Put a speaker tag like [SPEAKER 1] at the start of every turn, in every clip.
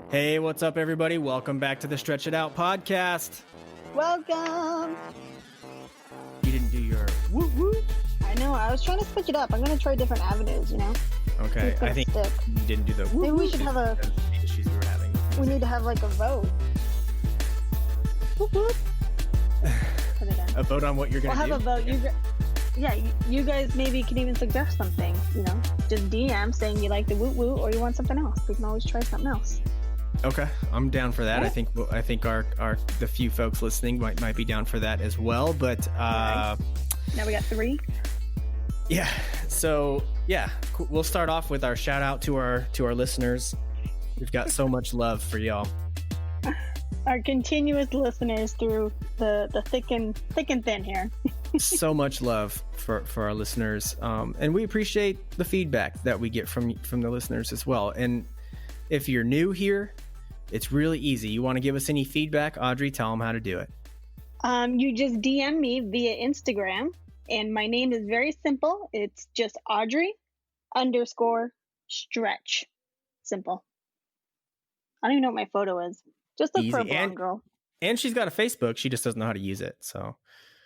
[SPEAKER 1] Hey, what's up, everybody? Welcome back to the Stretch It Out podcast.
[SPEAKER 2] Welcome.
[SPEAKER 1] You didn't do your whoop whoop.
[SPEAKER 2] I know. I was trying to switch it up. I'm going to try different avenues, you know?
[SPEAKER 1] Okay, I think
[SPEAKER 2] stick.
[SPEAKER 1] you didn't do the whoop.
[SPEAKER 2] Maybe we should have a...
[SPEAKER 1] The issues we were having.
[SPEAKER 2] We need to have like a vote. Whoop, whoop. Put it in.
[SPEAKER 1] A vote on what you're going to do?
[SPEAKER 2] We'll have a vote. You guys maybe can even suggest something, you know? Just DM saying you like the woot woot or you want something else. We can always try something else.
[SPEAKER 1] Okay, I'm down for that.
[SPEAKER 2] Yeah.
[SPEAKER 1] I think our the few folks listening might be down for that as well. But
[SPEAKER 2] Now we got 3.
[SPEAKER 1] yeah. So yeah, we'll start off with our shout out to our listeners. We've got so much love for y'all.
[SPEAKER 2] Our continuous listeners through the thick and thin here.
[SPEAKER 1] So much love for our listeners, and we appreciate the feedback that we get from the listeners as well. And if you're new here, it's really easy. You want to give us any feedback, Audrey? Tell them how to do it.
[SPEAKER 2] You just DM me via Instagram, and my name is very simple. It's just Audrey_stretch. Simple. I don't even know what my photo is. Just look for a blonde girl.
[SPEAKER 1] And she's got a Facebook. She just doesn't know how to use it. So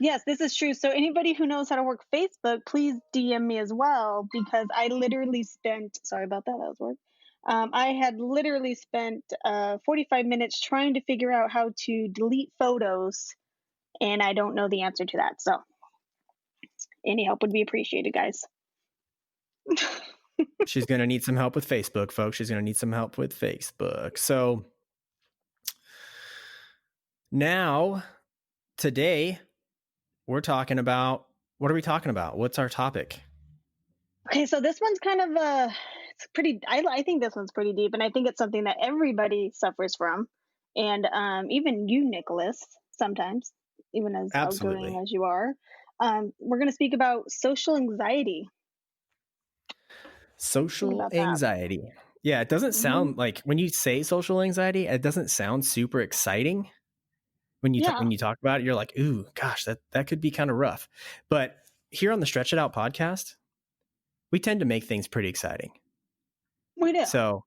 [SPEAKER 2] yes, this is true. So anybody who knows how to work Facebook, please DM me as well, because I literally spent, sorry about that, that was work. I had literally spent 45 minutes trying to figure out how to delete photos, and I don't know the answer to that. So any help would be appreciated, guys.
[SPEAKER 1] she's going to need some help with Facebook, folks. She's going to need some help with Facebook. So now, today, we're talking about, what are we talking about? What's our topic?
[SPEAKER 2] Okay, so this one's kind of it's pretty. I think this one's pretty deep, and I think it's something that everybody suffers from, and even you, Nicholas, sometimes, even as outgoing as you are. We're going to speak about social anxiety.
[SPEAKER 1] Social anxiety. Yeah, it doesn't sound like, when you say social anxiety, it doesn't sound super exciting. When you when you talk about it, you're like, ooh, gosh, that could be kind of rough. But here on the Stretch It Out podcast, we tend to make things pretty exciting.
[SPEAKER 2] We do.
[SPEAKER 1] So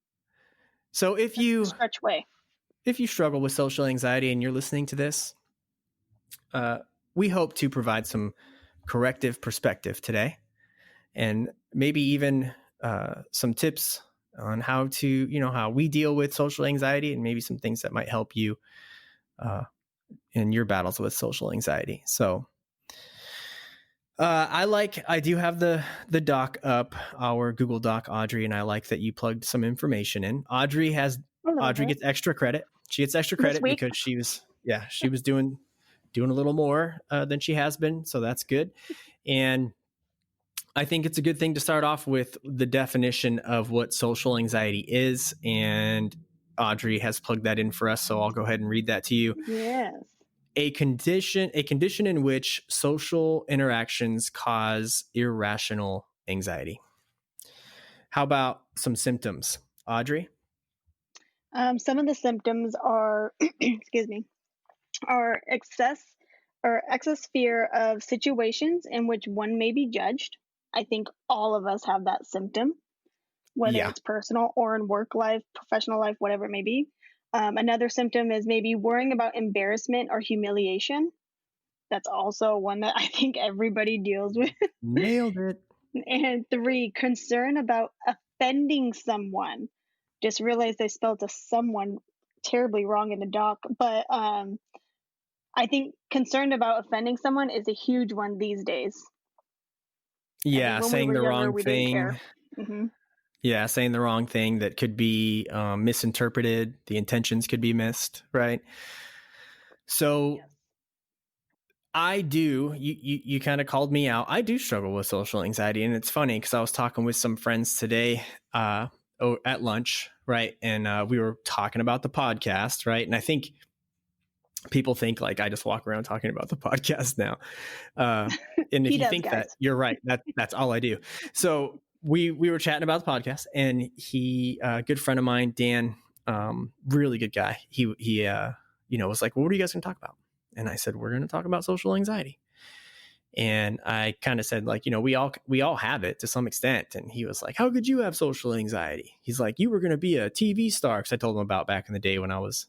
[SPEAKER 1] if you
[SPEAKER 2] stretch way,
[SPEAKER 1] if you struggle with social anxiety and you're listening to this, we hope to provide some corrective perspective today, and maybe even some tips on how to, how we deal with social anxiety, and maybe some things that might help you in your battles with social anxiety. So I do have the doc up, our Google Doc, Audrey, and I like that you plugged some information in. Audrey gets extra credit. She gets extra credit because she was doing a little more than she has been. So that's good. And I think it's a good thing to start off with the definition of what social anxiety is. And Audrey has plugged that in for us. So I'll go ahead and read that to you.
[SPEAKER 2] Yes.
[SPEAKER 1] A condition in which social interactions cause irrational anxiety. How about some symptoms, Audrey?
[SPEAKER 2] Some of the symptoms are, excuse me, are excess fear of situations in which one may be judged. I think all of us have that symptom, whether it's personal or in work life, professional life, whatever it may be. Another symptom is maybe worrying about embarrassment or humiliation. That's also one that I think everybody deals with.
[SPEAKER 1] Nailed it.
[SPEAKER 2] And 3, concern about offending someone. Just realized I spelled a someone terribly wrong in the doc. But I think concerned about offending someone is a huge one these days.
[SPEAKER 1] Yeah, saying the wrong thing.
[SPEAKER 2] Mm-hmm.
[SPEAKER 1] Yeah, saying the wrong thing that could be misinterpreted. The intentions could be missed, right? So I do, you kind of called me out. I do struggle with social anxiety. And it's funny because I was talking with some friends today at lunch, right? And we were talking about the podcast, right? And I think people think like I just walk around talking about the podcast now. And if you think that, you're right. That's all I do. So we were chatting about the podcast, and he, a good friend of mine, Dan, really good guy. He was like, well, what are you guys going to talk about? And I said, we're going to talk about social anxiety. And I kind of said, like, we all have it to some extent. And he was like, how could you have social anxiety? He's like, you were going to be a TV star. Cause I told him about back in the day when I was,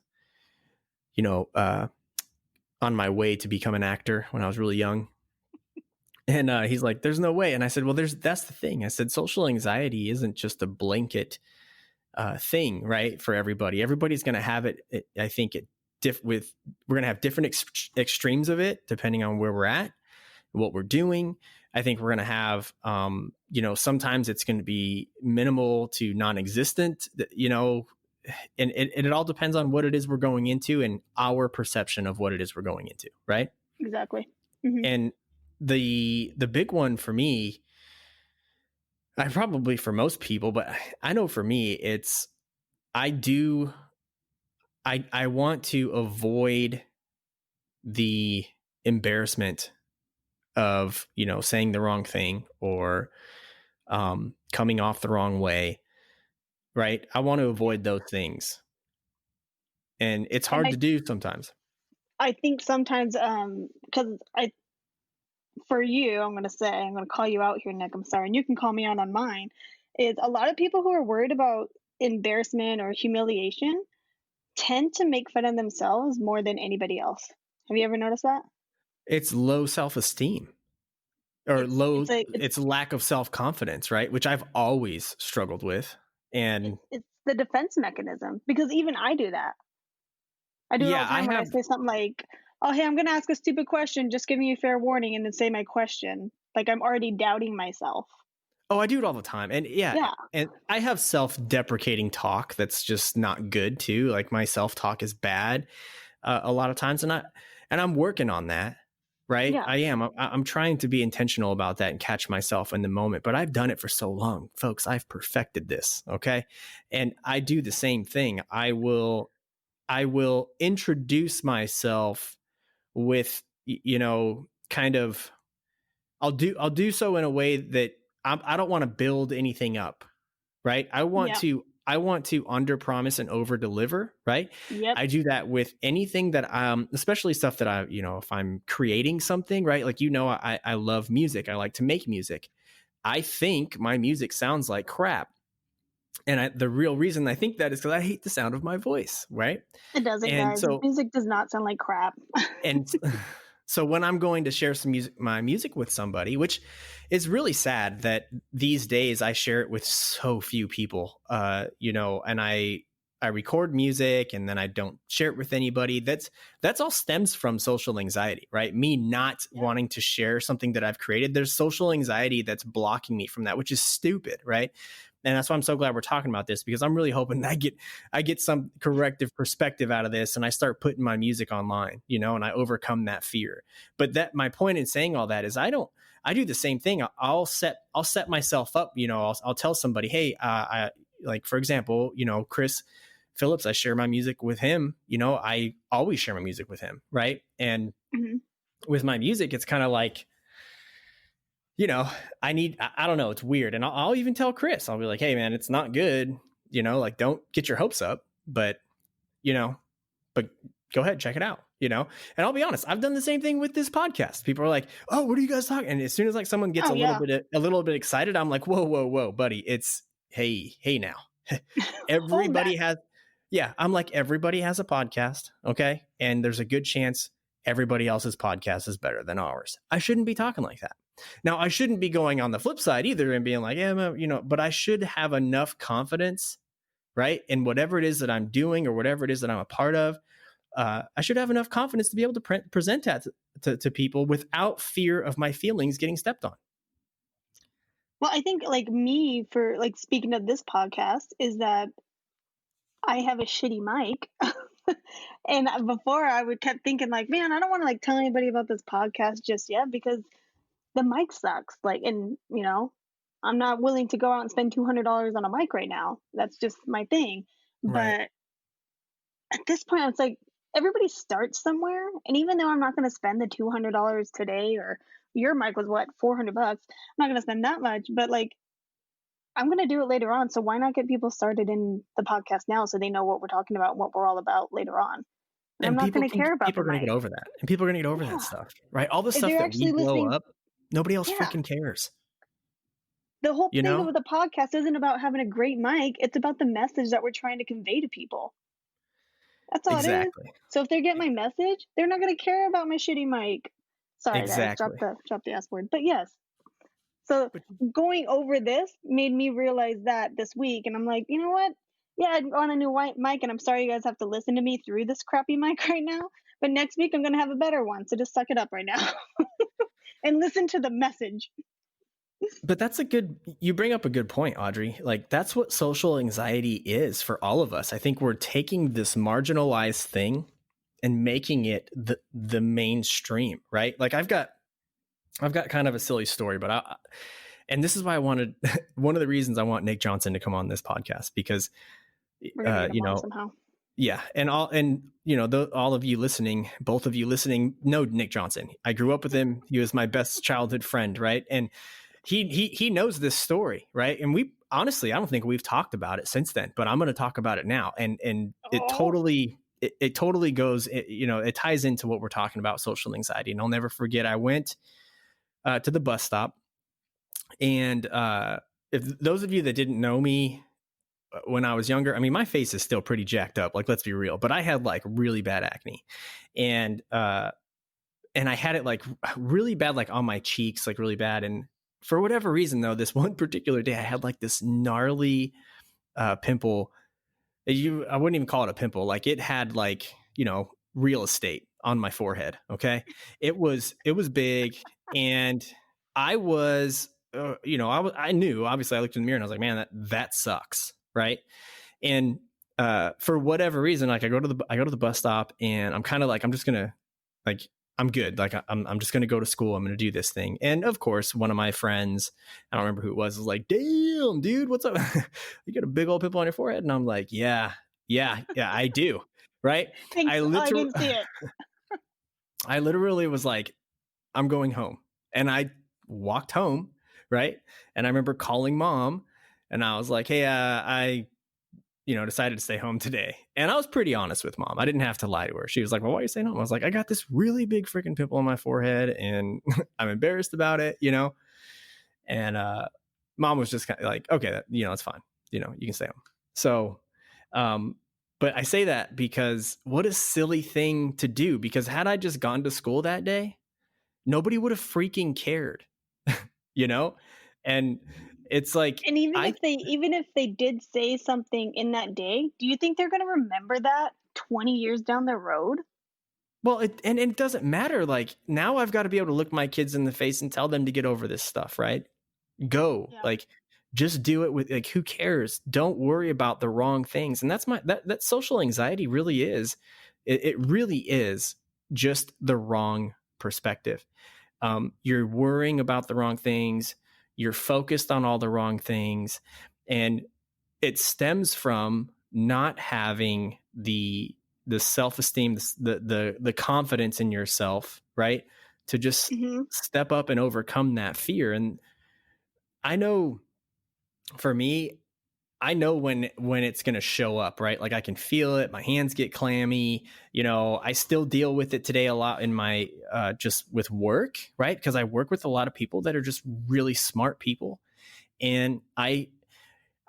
[SPEAKER 1] you know, on my way to become an actor when I was really young. And he's like, there's no way. And I said, well, that's the thing. I said, social anxiety isn't just a blanket thing, right? For everybody. Everybody's going to have it. I think we're going to have different extremes of it depending on where we're at, what we're doing. I think we're going to have, sometimes it's going to be minimal to non-existent, and it all depends on what it is we're going into and our perception of what it is we're going into. Right.
[SPEAKER 2] Exactly. Mm-hmm.
[SPEAKER 1] And the big one for me, I probably for most people, but I know for me, it's, I want to avoid the embarrassment of, saying the wrong thing or coming off the wrong way. Right. I want to avoid those things. And it's hard to do sometimes.
[SPEAKER 2] I think sometimes, because for you, I'm going to call you out here, Nick. I'm sorry. And you can call me out on mine. Is a lot of people who are worried about embarrassment or humiliation tend to make fun of themselves more than anybody else. Have you ever noticed that?
[SPEAKER 1] It's low self-esteem or it's lack of self-confidence, right? Which I've always struggled with. And
[SPEAKER 2] it's the defense mechanism, because even I do that. I do it all the time when I say something like, oh, hey, I'm going to ask a stupid question. Just give me a fair warning and then say my question. Like I'm already doubting myself.
[SPEAKER 1] Oh, I do it all the time. And yeah. And I have self-deprecating talk that's just not good too. Like my self-talk is bad a lot of times. And I'm working on that. Right. Yeah. I am. I'm trying to be intentional about that and catch myself in the moment, but I've done it for so long, folks. I've perfected this. Okay. And I do the same thing. I will introduce myself with, kind of, I'll do so in a way that I don't want to build anything up. Right. I want to under promise and over deliver. Right.
[SPEAKER 2] Yep.
[SPEAKER 1] I do that with anything that especially stuff that I, if I'm creating something, right. Like, I love music. I like to make music. I think my music sounds like crap. And the real reason I think that is because I hate the sound of my voice. Right.
[SPEAKER 2] It doesn't, guys. So, music does not sound like crap.
[SPEAKER 1] And so when I'm going to share my music with somebody, which is really sad that these days I share it with so few people, and I record music and then I don't share it with anybody. That's all stems from social anxiety, right? Me not wanting to share something that I've created. There's social anxiety that's blocking me from that, which is stupid, right? And that's why I'm so glad we're talking about this, because I'm really hoping I get some corrective perspective out of this and I start putting my music online, and I overcome that fear. But my point in saying all that is I do the same thing. I'll set myself up, I'll tell somebody, hey, I like, for example, Chris Phillips, I share my music with him, I always share my music with him. Right. And with my music, it's kind of like, I don't know. It's weird. And I'll even tell Chris, I'll be like, hey man, it's not good. Like don't get your hopes up, but go ahead, check it out, and I'll be honest, I've done the same thing with this podcast. People are like, oh, what are you guys talking? And as soon as like someone gets a little bit excited, I'm like, whoa, buddy. It's hey now. Everybody has, I'm like, everybody has a podcast. Okay. And there's a good chance everybody else's podcast is better than ours. I shouldn't be talking like that. Now, I shouldn't be going on the flip side either and being like, but I should have enough confidence, right? In whatever it is that I'm doing or whatever it is that I'm a part of. I should have enough confidence to be able to present that to people without fear of my feelings getting stepped on.
[SPEAKER 2] Well, I think like me, for like speaking of this podcast, is that I have a shitty mic. And before I would kept thinking like, man, I don't want to like tell anybody about this podcast just yet because the mic sucks. Like, and I'm not willing to go out and spend $200 on a mic right now. That's just my thing. Right. But at this point, it's like everybody starts somewhere. And even though I'm not going to spend the $200 today, or your mic was what, $400, I'm not going to spend that much, but like, I'm going to do it later on. So why not get people started in the podcast now so they know what we're talking about and what we're all about later on? I'm
[SPEAKER 1] And
[SPEAKER 2] not going to care about
[SPEAKER 1] people
[SPEAKER 2] the
[SPEAKER 1] are going to get
[SPEAKER 2] mic.
[SPEAKER 1] over that. And people are going to get over that
[SPEAKER 2] Yeah.
[SPEAKER 1] stuff, right? All the
[SPEAKER 2] If
[SPEAKER 1] stuff
[SPEAKER 2] they're
[SPEAKER 1] that we
[SPEAKER 2] actually
[SPEAKER 1] blow
[SPEAKER 2] listening,
[SPEAKER 1] up, nobody else
[SPEAKER 2] yeah.
[SPEAKER 1] freaking cares,
[SPEAKER 2] The whole
[SPEAKER 1] you
[SPEAKER 2] thing
[SPEAKER 1] know?
[SPEAKER 2] of the podcast isn't about having a great mic. It's about the message that we're trying to convey to people. That's all it is.
[SPEAKER 1] Exactly.
[SPEAKER 2] So if they get my message, they're not going to care about my shitty mic. Sorry, guys,
[SPEAKER 1] Exactly.
[SPEAKER 2] drop the S word. But yes, so
[SPEAKER 1] But
[SPEAKER 2] going over this made me realize that this week, and I'm like, you know what? Yeah, I want a new white mic, and I'm sorry you guys have to listen to me through this crappy mic right now. But next week I'm gonna have a better one, so just suck it up right now and listen to the message.
[SPEAKER 1] But you bring up a good point, Audrey. Like, that's what social anxiety is for all of us. I think we're taking this marginalized thing and making it the mainstream, right? Like, I've got kind of a silly story, but and this is why I wanted one of the reasons I want Nick Johnson to come on this podcast, because
[SPEAKER 2] We're gonna get him on somehow.
[SPEAKER 1] yeah, and all of you listening, both of you listening, know Nick Johnson. I grew up with him. He was my best childhood friend, right? And he knows this story, right? And we honestly, I don't think we've talked about it since then, but I'm going to talk about it now. And it totally goes, it ties into what we're talking about, social anxiety. And I'll never forget, I went to the bus stop, and if those of you that didn't know me when I was younger, I mean, my face is still pretty jacked up. Like, let's be real, but I had like really bad acne, and I had it like really bad, like on my cheeks, like really bad. And for whatever reason, though, this one particular day, I had like this gnarly pimple. I wouldn't even call it a pimple. Like, it had like, real estate on my forehead. Okay. It was big. And I was, I knew, obviously I looked in the mirror and I was like, man, that sucks. Right. And for whatever reason, like I go to the bus stop, and I'm kind of like, I'm just going to, like, I'm good. Like, I'm just going to go to school. I'm going to do this thing. And of course, one of my friends, I don't remember who it was like, damn, dude, what's up? You got a big old pimple on your forehead? And I'm like, yeah, I do. Right.
[SPEAKER 2] Thanks. I didn't see it.
[SPEAKER 1] I literally was like, I'm going home. And I walked home. Right. And I remember calling mom, and I was like, hey, I decided to stay home today. And I was pretty honest with mom. I didn't have to lie to her. She was like, well, why are you staying home? I was like, I got this really big freaking pimple on my forehead, and I'm embarrassed about it, And mom was just kind of like, okay, it's fine. You can stay home. So, but I say that because what a silly thing to do, because had I just gone to school that day, nobody would have freaking cared, And it's like,
[SPEAKER 2] and even if they did say something in that day, do you think they're going to remember that 20 years down the road?
[SPEAKER 1] Well, it doesn't matter. Like, now I've got to be able to look my kids in the face and tell them to get over this stuff, right? Go. Yeah. Like, just do it with, like, who cares? Don't worry about the wrong things. And that's that social anxiety really is. It really is just the wrong perspective. You're worrying about the wrong things. You're focused on all the wrong things. And it stems from not having the self-esteem, the confidence in yourself, right? To just step up and overcome that fear. And I know, for me, I know when it's going to show up, right? Like, I can feel it. My hands get clammy. I still deal with it today a lot in my, just with work, right? Because I work with a lot of people that are just really smart people. And I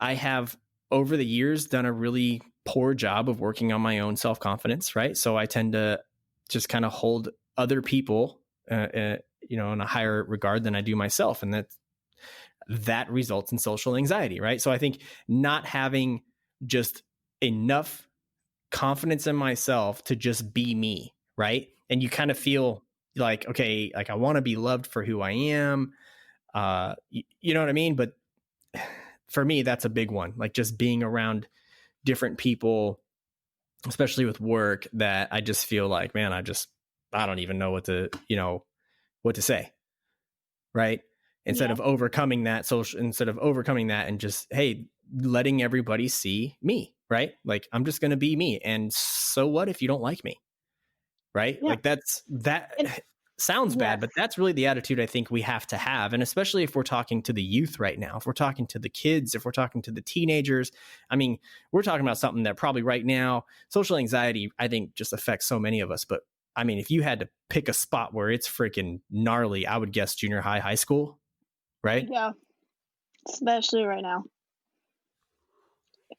[SPEAKER 1] have, over the years, done a really poor job of working on my own self-confidence, right? So I tend to just kind of hold other people, in a higher regard than I do myself. And that results in social anxiety, right? So I think not having just enough confidence in myself to just be me, right? And you kind of feel like, okay, like, I want to be loved for who I am. You know what I mean? But for me, that's a big one. Like, just being around different people, especially with work, that I just feel like, man, I don't even know what to say. Right. Instead of overcoming that and just, hey, letting everybody see me, right? Like, I'm just going to be me. And so what if you don't like me? Right. Yeah. Like, that's that. sounds bad,
[SPEAKER 2] Yes.
[SPEAKER 1] but that's really the attitude I think we have to have. And especially if we're talking to the youth right now, if we're talking to the kids, if we're talking to the teenagers, I mean, we're talking about something that probably right now, social anxiety, I think just affects so many of us. But I mean, if you had to pick a spot where it's freaking gnarly, I would guess junior high, high school, right?
[SPEAKER 2] Yeah. Especially right now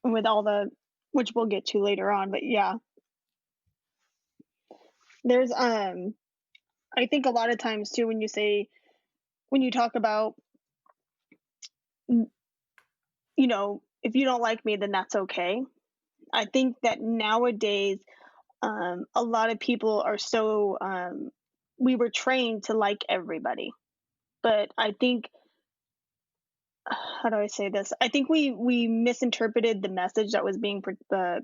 [SPEAKER 2] with all the, which we'll get to later on, but yeah. There's I think a lot of times too when you talk about if you don't like me, then that's okay. I think that nowadays, a lot of people are so we were trained to like everybody, but I think how do I say this? I think we misinterpreted the message that was being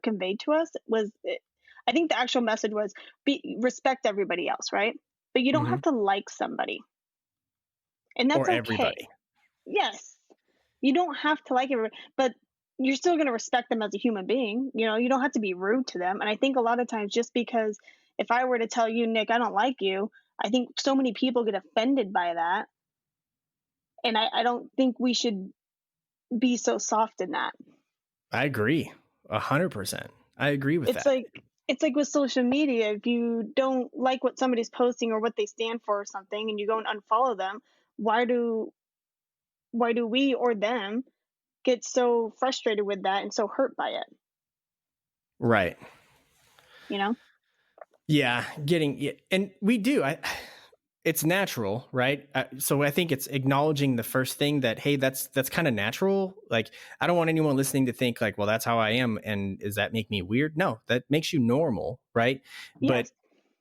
[SPEAKER 2] conveyed to us. I think the actual message was respect everybody else, right? But you don't
[SPEAKER 1] Mm-hmm.
[SPEAKER 2] have to like somebody, and that's
[SPEAKER 1] Or
[SPEAKER 2] okay.
[SPEAKER 1] everybody.
[SPEAKER 2] Yes, you don't have to like everybody, but you're still going to respect them as a human being. You don't have to be rude to them. And I think a lot of times, just because if I were to tell you, Nick, I don't like you, I think so many people get offended by that. And I don't think we should be so soft in that.
[SPEAKER 1] I agree 100%. I agree with
[SPEAKER 2] It's
[SPEAKER 1] that.
[SPEAKER 2] like it's like with social media. If you don't like what somebody's posting or what they stand for or something, and you go and unfollow them, why do we or them get so frustrated with that and so hurt by it?
[SPEAKER 1] Right.
[SPEAKER 2] You know?
[SPEAKER 1] Yeah, and we do. It's natural, right? So I think it's acknowledging the first thing that, hey, that's kind of natural. Like, I don't want anyone listening to think like, well, that's how I am, and does that make me weird? No, that makes you normal, right?
[SPEAKER 2] Yes.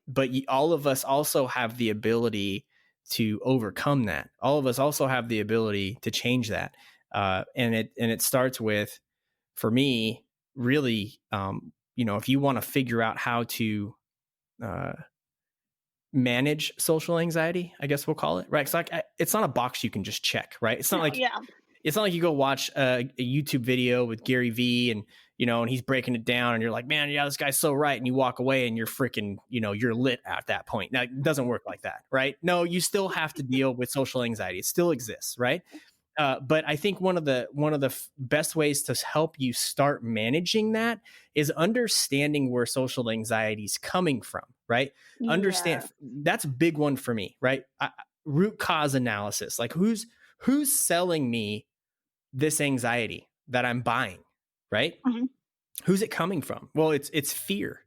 [SPEAKER 1] But all of us also have the ability to overcome that. All of us also have the ability to change that, and it starts with, for me, really, if you want to figure out how to uh, manage social anxiety, I guess we'll call it, right? It's like it's not a box you can just check, right? It's not
[SPEAKER 2] No.
[SPEAKER 1] like
[SPEAKER 2] Yeah.
[SPEAKER 1] it's not like you go watch a YouTube video with Gary Vee and and he's breaking it down and you're like, man, yeah, this guy's so right, and you walk away and you're freaking, you're lit at that point. Now, it doesn't work like that, right? No, you still have to deal with social anxiety. It still exists, right? But I think one of the best ways to help you start managing that is understanding where social anxiety is coming from, right? Understand
[SPEAKER 2] Yeah.
[SPEAKER 1] that's a big one for me, right? Root cause analysis, like who's selling me this anxiety that I'm buying, right?
[SPEAKER 2] Mhm.
[SPEAKER 1] Who's it coming from? Well, it's fear.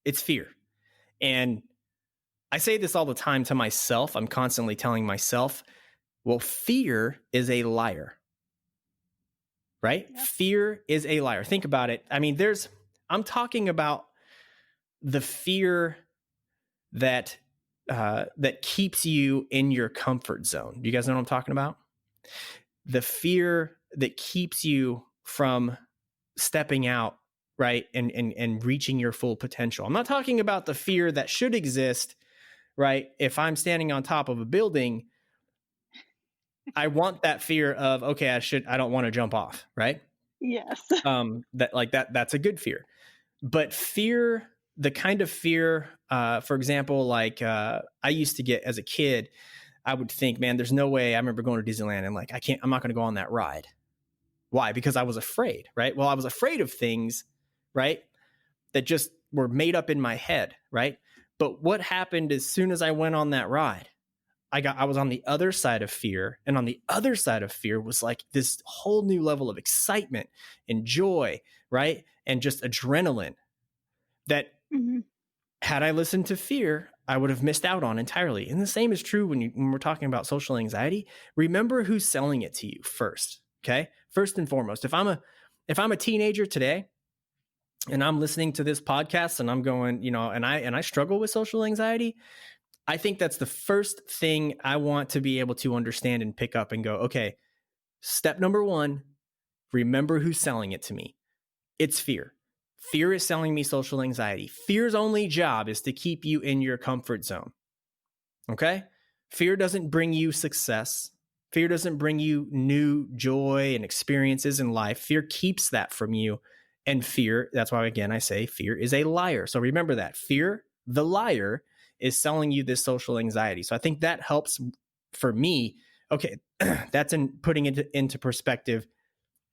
[SPEAKER 1] It's fear, and I say this all the time to myself. I'm constantly telling myself, well, fear is a liar, right?
[SPEAKER 2] Yep.
[SPEAKER 1] Fear is a liar. Think about it. I mean, I'm talking about the fear that that keeps you in your comfort zone. Do you guys know what I'm talking about? The fear that keeps you from stepping out, right, and reaching your full potential. I'm not talking about the fear that should exist, right? If I'm standing on top of a building, I want that fear of, okay, I don't want to jump off, right?
[SPEAKER 2] Yes.
[SPEAKER 1] That's a good fear. But fear, the kind of fear, for example, like I used to get as a kid, I would think, man, there's no way. I remember going to Disneyland and like, I'm not going to go on that ride. Why? Because I was afraid, right? Well, I was afraid of things, right, that just were made up in my head, right? But what happened as soon as I went on that ride? I was on the other side of fear, and on the other side of fear was like this whole new level of excitement and joy, right? And just adrenaline that
[SPEAKER 2] Hmm.
[SPEAKER 1] had I listened to fear, I would have missed out on entirely. And the same is true when we're talking about social anxiety. Remember who's selling it to you first, okay? First and foremost, if I'm a teenager today and I'm listening to this podcast and I'm going, and I struggle with social anxiety, I think that's the first thing I want to be able to understand and pick up and go, okay, step number one, remember who's selling it to me. It's fear. Fear is selling me social anxiety. Fear's only job is to keep you in your comfort zone. Okay? Fear doesn't bring you success. Fear doesn't bring you new joy and experiences in life. Fear keeps that from you. And fear, that's why, again, I say fear is a liar. So remember that. Fear, the liar, is selling you this social anxiety. So I think that helps for me. Okay, that's in putting it into perspective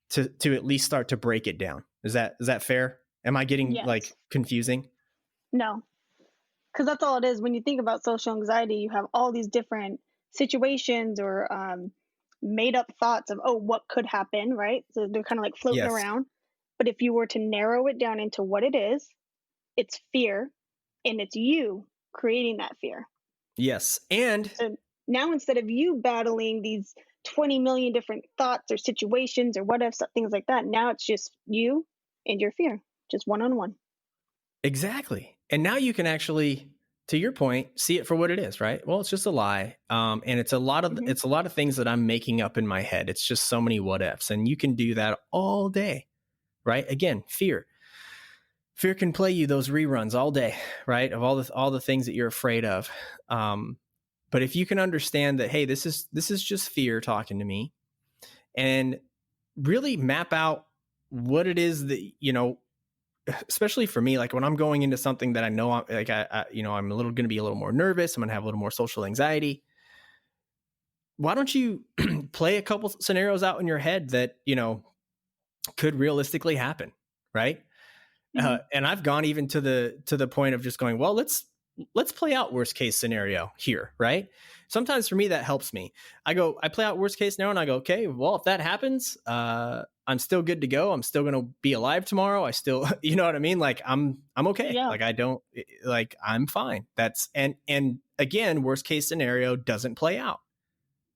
[SPEAKER 1] to at least start to break it down. Is that fair? Am I getting
[SPEAKER 2] Yes.
[SPEAKER 1] like confusing?
[SPEAKER 2] No, because that's all it is. When you think about social anxiety, you have all these different situations or made up thoughts of, oh, what could happen, right? So they're kind of like floating
[SPEAKER 1] Yes.
[SPEAKER 2] around. But if you were to narrow it down into what it is, it's fear, and it's you creating that fear.
[SPEAKER 1] Yes. And
[SPEAKER 2] So now instead of you battling these 20 million different thoughts or situations or what ifs, things like that, now it's just you and your fear, just one on one.
[SPEAKER 1] exactly. And now you can actually, to your point, see it for what it is, right? Well, it's just a lie. And it's a lot of things that I'm making up in my head. It's just so many what ifs. And you can do that all day, right? Again, fear. Fear can play you those reruns all day, right? Of all the things that you're afraid of. But if you can understand that, hey, this is just fear talking to me, and really map out what it is that, especially for me, like when I'm going into something that I know I'm like, I'm going to be a little more nervous. I'm going to have a little more social anxiety. Why don't you play a couple scenarios out in your head that, could realistically happen. Right. And I've gone even to the point of just going, well, let's play out worst case scenario here, right? Sometimes for me that helps me. I play out worst case scenario and I go, okay, well, if that happens, I'm still good to go. I'm still going to be alive tomorrow. I still, you know what I mean? Like I'm okay.
[SPEAKER 2] Yeah.
[SPEAKER 1] Like I don't, like I'm fine. That's, and again, worst case scenario doesn't play out,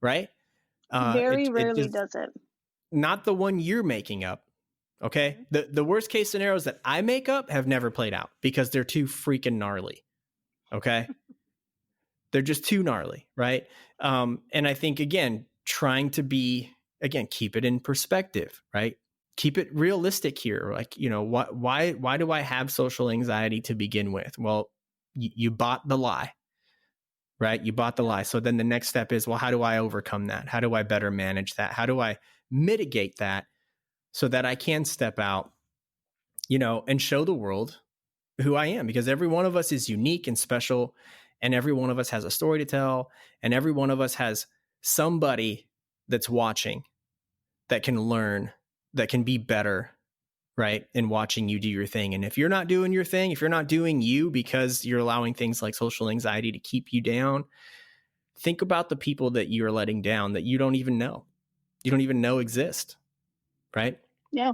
[SPEAKER 1] right?
[SPEAKER 2] Very
[SPEAKER 1] It
[SPEAKER 2] rarely
[SPEAKER 1] just,
[SPEAKER 2] does it.
[SPEAKER 1] not the one you're making up. Okay. The worst case scenarios that I make up have never played out because they're too freaking gnarly. Okay. They're just too gnarly. Right. And I think, again, trying to keep it in perspective, right? Keep it realistic here. Like, why do I have social anxiety to begin with? Well, you bought the lie, right? You bought the lie. So then the next step is, well, how do I overcome that? How do I better manage that? How do I mitigate that so that I can step out, and show the world who I am? Because every one of us is unique and special, and every one of us has a story to tell, and every one of us has somebody that's watching that can learn, that can be better, right? In watching you do your thing. And if you're not doing your thing, if you're not doing you because you're allowing things like social anxiety to keep you down, think about the people that you're letting down that you don't even know exist, right?
[SPEAKER 2] Yeah.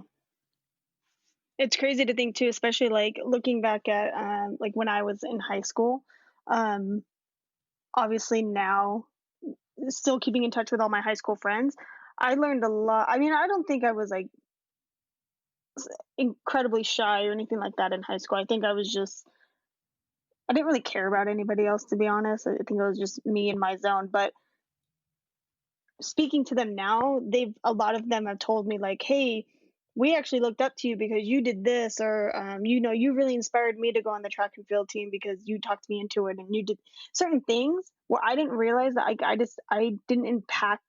[SPEAKER 2] It's crazy to think too, especially like looking back at like when I was in high school. Um, Obviously now, still keeping in touch with all my high school friends, I learned a lot. I mean, I don't think I was like incredibly shy or anything like that in high school. I think I didn't really care about anybody else, to be honest. I think it was just me in my zone. But speaking to them now, a lot of them have told me like, hey, we actually looked up to you because you did this, or you really inspired me to go on the track and field team because you talked me into it, and you did certain things where I didn't realize that I didn't impact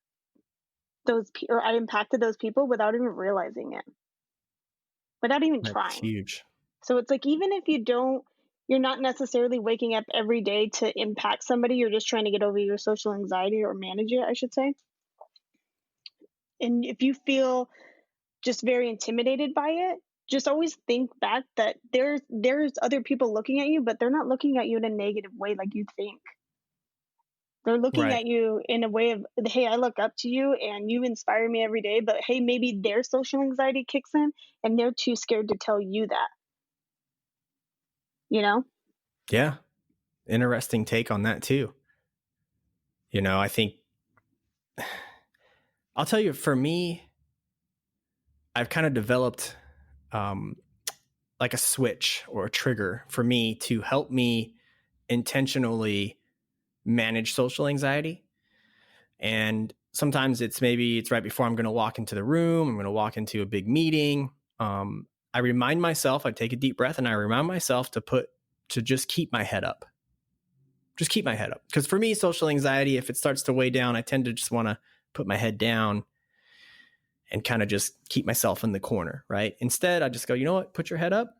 [SPEAKER 2] or I impacted those people without even realizing it, without even
[SPEAKER 1] That's
[SPEAKER 2] trying.
[SPEAKER 1] huge.
[SPEAKER 2] So it's like, even if you're not necessarily waking up every day to impact somebody, you're just trying to get over your social anxiety or manage it, I should say. And if you feel just very intimidated by it, just always think back that there's other people looking at you, but they're not looking at you in a negative way like you think. They're looking
[SPEAKER 1] Right.
[SPEAKER 2] at you in a way of, hey, I look up to you and you inspire me every day, but hey, maybe their social anxiety kicks in and they're too scared to tell you that, you know?
[SPEAKER 1] Yeah. Interesting take on that too. I think I'll tell you, for me, I've kind of developed um, like a switch or a trigger for me to help me intentionally manage social anxiety. And sometimes maybe it's right before I'm going to walk into the room, I'm going to walk into a big meeting. I remind myself, I take a deep breath and I remind myself to just keep my head up. Just keep my head up. Because for me, social anxiety, if it starts to weigh down, I tend to just want to put my head down and kind of just keep myself in the corner, right? Instead, I just go, you know what, put your head up.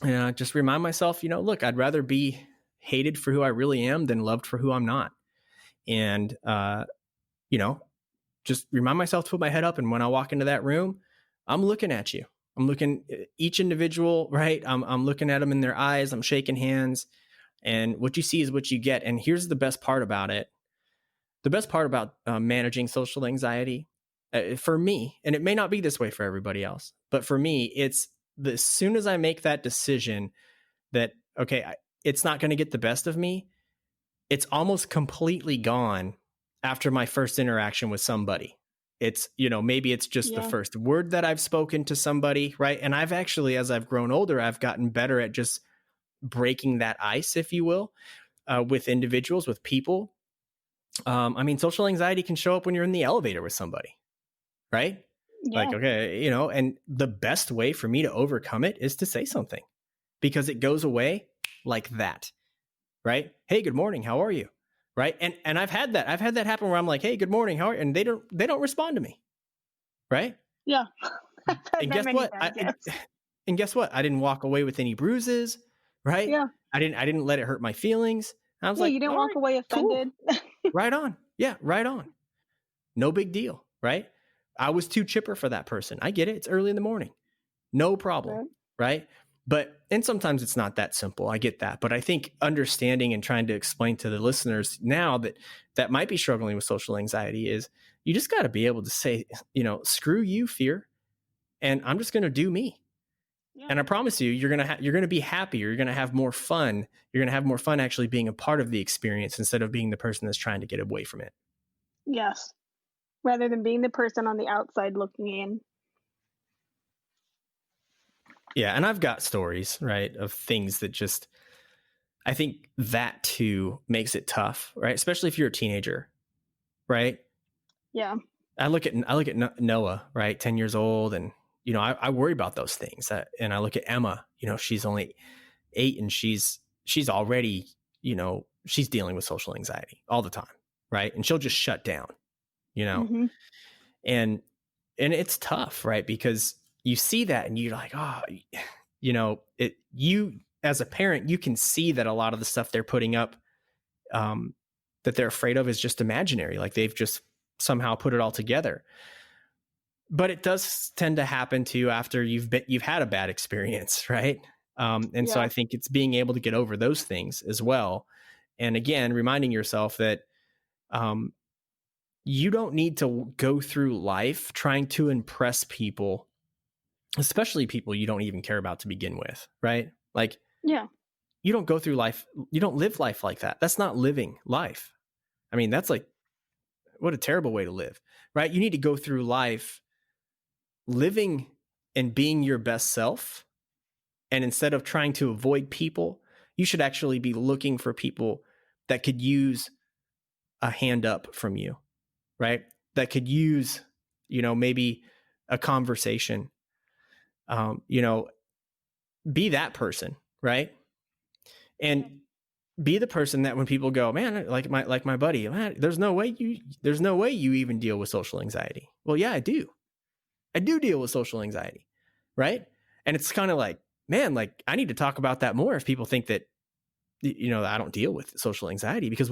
[SPEAKER 1] And I just remind myself, look, I'd rather be hated for who I really am than loved for who I'm not. And, you know, just remind myself to put my head up. And when I walk into that room, I'm looking at you. I'm looking at each individual, right? I'm looking at them in their eyes. I'm shaking hands. And what you see is what you get. And here's the best part about it. The best part about managing social anxiety for me, and it may not be this way for everybody else, but for me, it's as soon as I make that decision that, okay, it's not going to get the best of me, it's almost completely gone after my first interaction with somebody. It's, maybe it's just the
[SPEAKER 2] Yeah.
[SPEAKER 1] first word that I've spoken to somebody, right? And I've actually, as I've grown older, I've gotten better at just breaking that ice, if you will, with individuals, with people. Social anxiety can show up when you're in the elevator with somebody, right?
[SPEAKER 2] Yeah.
[SPEAKER 1] Like, okay, and the best way for me to overcome it is to say something because it goes away like that, right? Hey, good morning. How are you? Right. And I've had that happen where I'm like, hey, good morning. How are you? And they don't respond to me. Right.
[SPEAKER 2] Yeah. I've had
[SPEAKER 1] And
[SPEAKER 2] that
[SPEAKER 1] guess
[SPEAKER 2] many
[SPEAKER 1] what?
[SPEAKER 2] times, yes.
[SPEAKER 1] And guess what? I didn't walk away with any bruises. Right.
[SPEAKER 2] Yeah.
[SPEAKER 1] I didn't let it hurt my feelings. I was
[SPEAKER 2] Yeah,
[SPEAKER 1] like,
[SPEAKER 2] you didn't
[SPEAKER 1] all
[SPEAKER 2] walk
[SPEAKER 1] right,
[SPEAKER 2] away
[SPEAKER 1] cool.
[SPEAKER 2] offended.
[SPEAKER 1] Right on. Yeah. Right on. No big deal. Right. I was too chipper for that person. I get it. It's early in the morning. No problem. Right. And sometimes it's not that simple. I get that. But I think understanding and trying to explain to the listeners now that might be struggling with social anxiety is you just got to be able to say, screw you, fear. And I'm just going to do me.
[SPEAKER 2] Yeah.
[SPEAKER 1] And I promise you, you're going to be happier. You're going to have more fun. You're going to have more fun actually being a part of the experience instead of being the person that's trying to get away from it.
[SPEAKER 2] Yes. Rather than being the person on the outside looking in.
[SPEAKER 1] Yeah. And I've got stories, right, of things that just, I think that too makes it tough, right? Especially if you're a teenager, right?
[SPEAKER 2] Yeah.
[SPEAKER 1] I look at Noah, right? 10 years old. And, I worry about those things. And I look at Emma, she's only 8 and she's already, she's dealing with social anxiety all the time. Right. And she'll just shut down,
[SPEAKER 2] Mm-hmm.
[SPEAKER 1] and it's tough, right? Because you see that and you're like, oh, you as a parent, you can see that a lot of the stuff they're putting up, that they're afraid of is just imaginary. Like they've just somehow put it all together. But it does tend to happen to you after you've had a bad experience, right? So I think it's being able to get over those things as well. And again, reminding yourself that you don't need to go through life trying to impress people, especially people you don't even care about to begin with, right? Like,
[SPEAKER 2] yeah,
[SPEAKER 1] you don't go through life, you don't live life like that. That's not living life. I mean, that's like, what a terrible way to live, right? You need to go through life living and being your best self. And instead of trying to avoid people, you should actually be looking for people that could use a hand up from you, right? That could use, maybe a conversation, be that person, right? And be the person that when people go, man, like my buddy, man, there's no way you even deal with social anxiety. Well, yeah, I do deal with social anxiety, right? And it's kind of like, man, like I need to talk about that more if people think that, I don't deal with social anxiety, because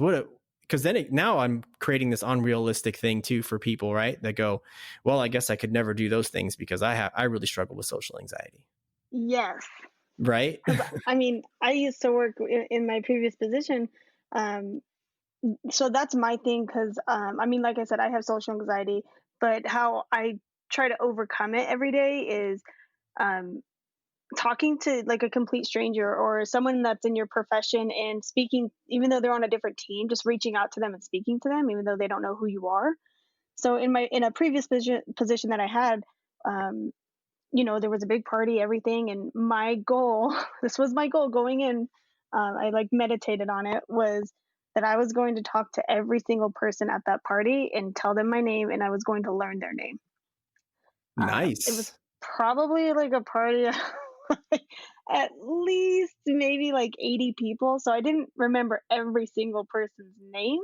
[SPEAKER 1] now I'm creating this unrealistic thing too for people, right? That go, well, I guess I could never do those things because I really struggle with social anxiety.
[SPEAKER 2] Yes.
[SPEAKER 1] Right.
[SPEAKER 2] I used to work in my previous position. So that's my thing. Cause, like I said, I have social anxiety, but how I try to overcome it every day is, talking to like a complete stranger or someone that's in your profession and speaking, even though they're on a different team, just reaching out to them and speaking to them, even though they don't know who you are. So in a previous position that I had, there was a big party, everything, and my goal, this was my goal going in. I like meditated on it, was that I was going to talk to every single person at that party and tell them my name, and I was going to learn their name. It was
[SPEAKER 1] Nice.
[SPEAKER 2] probably like a party of at least maybe like 80 people. So I didn't remember every single person's name,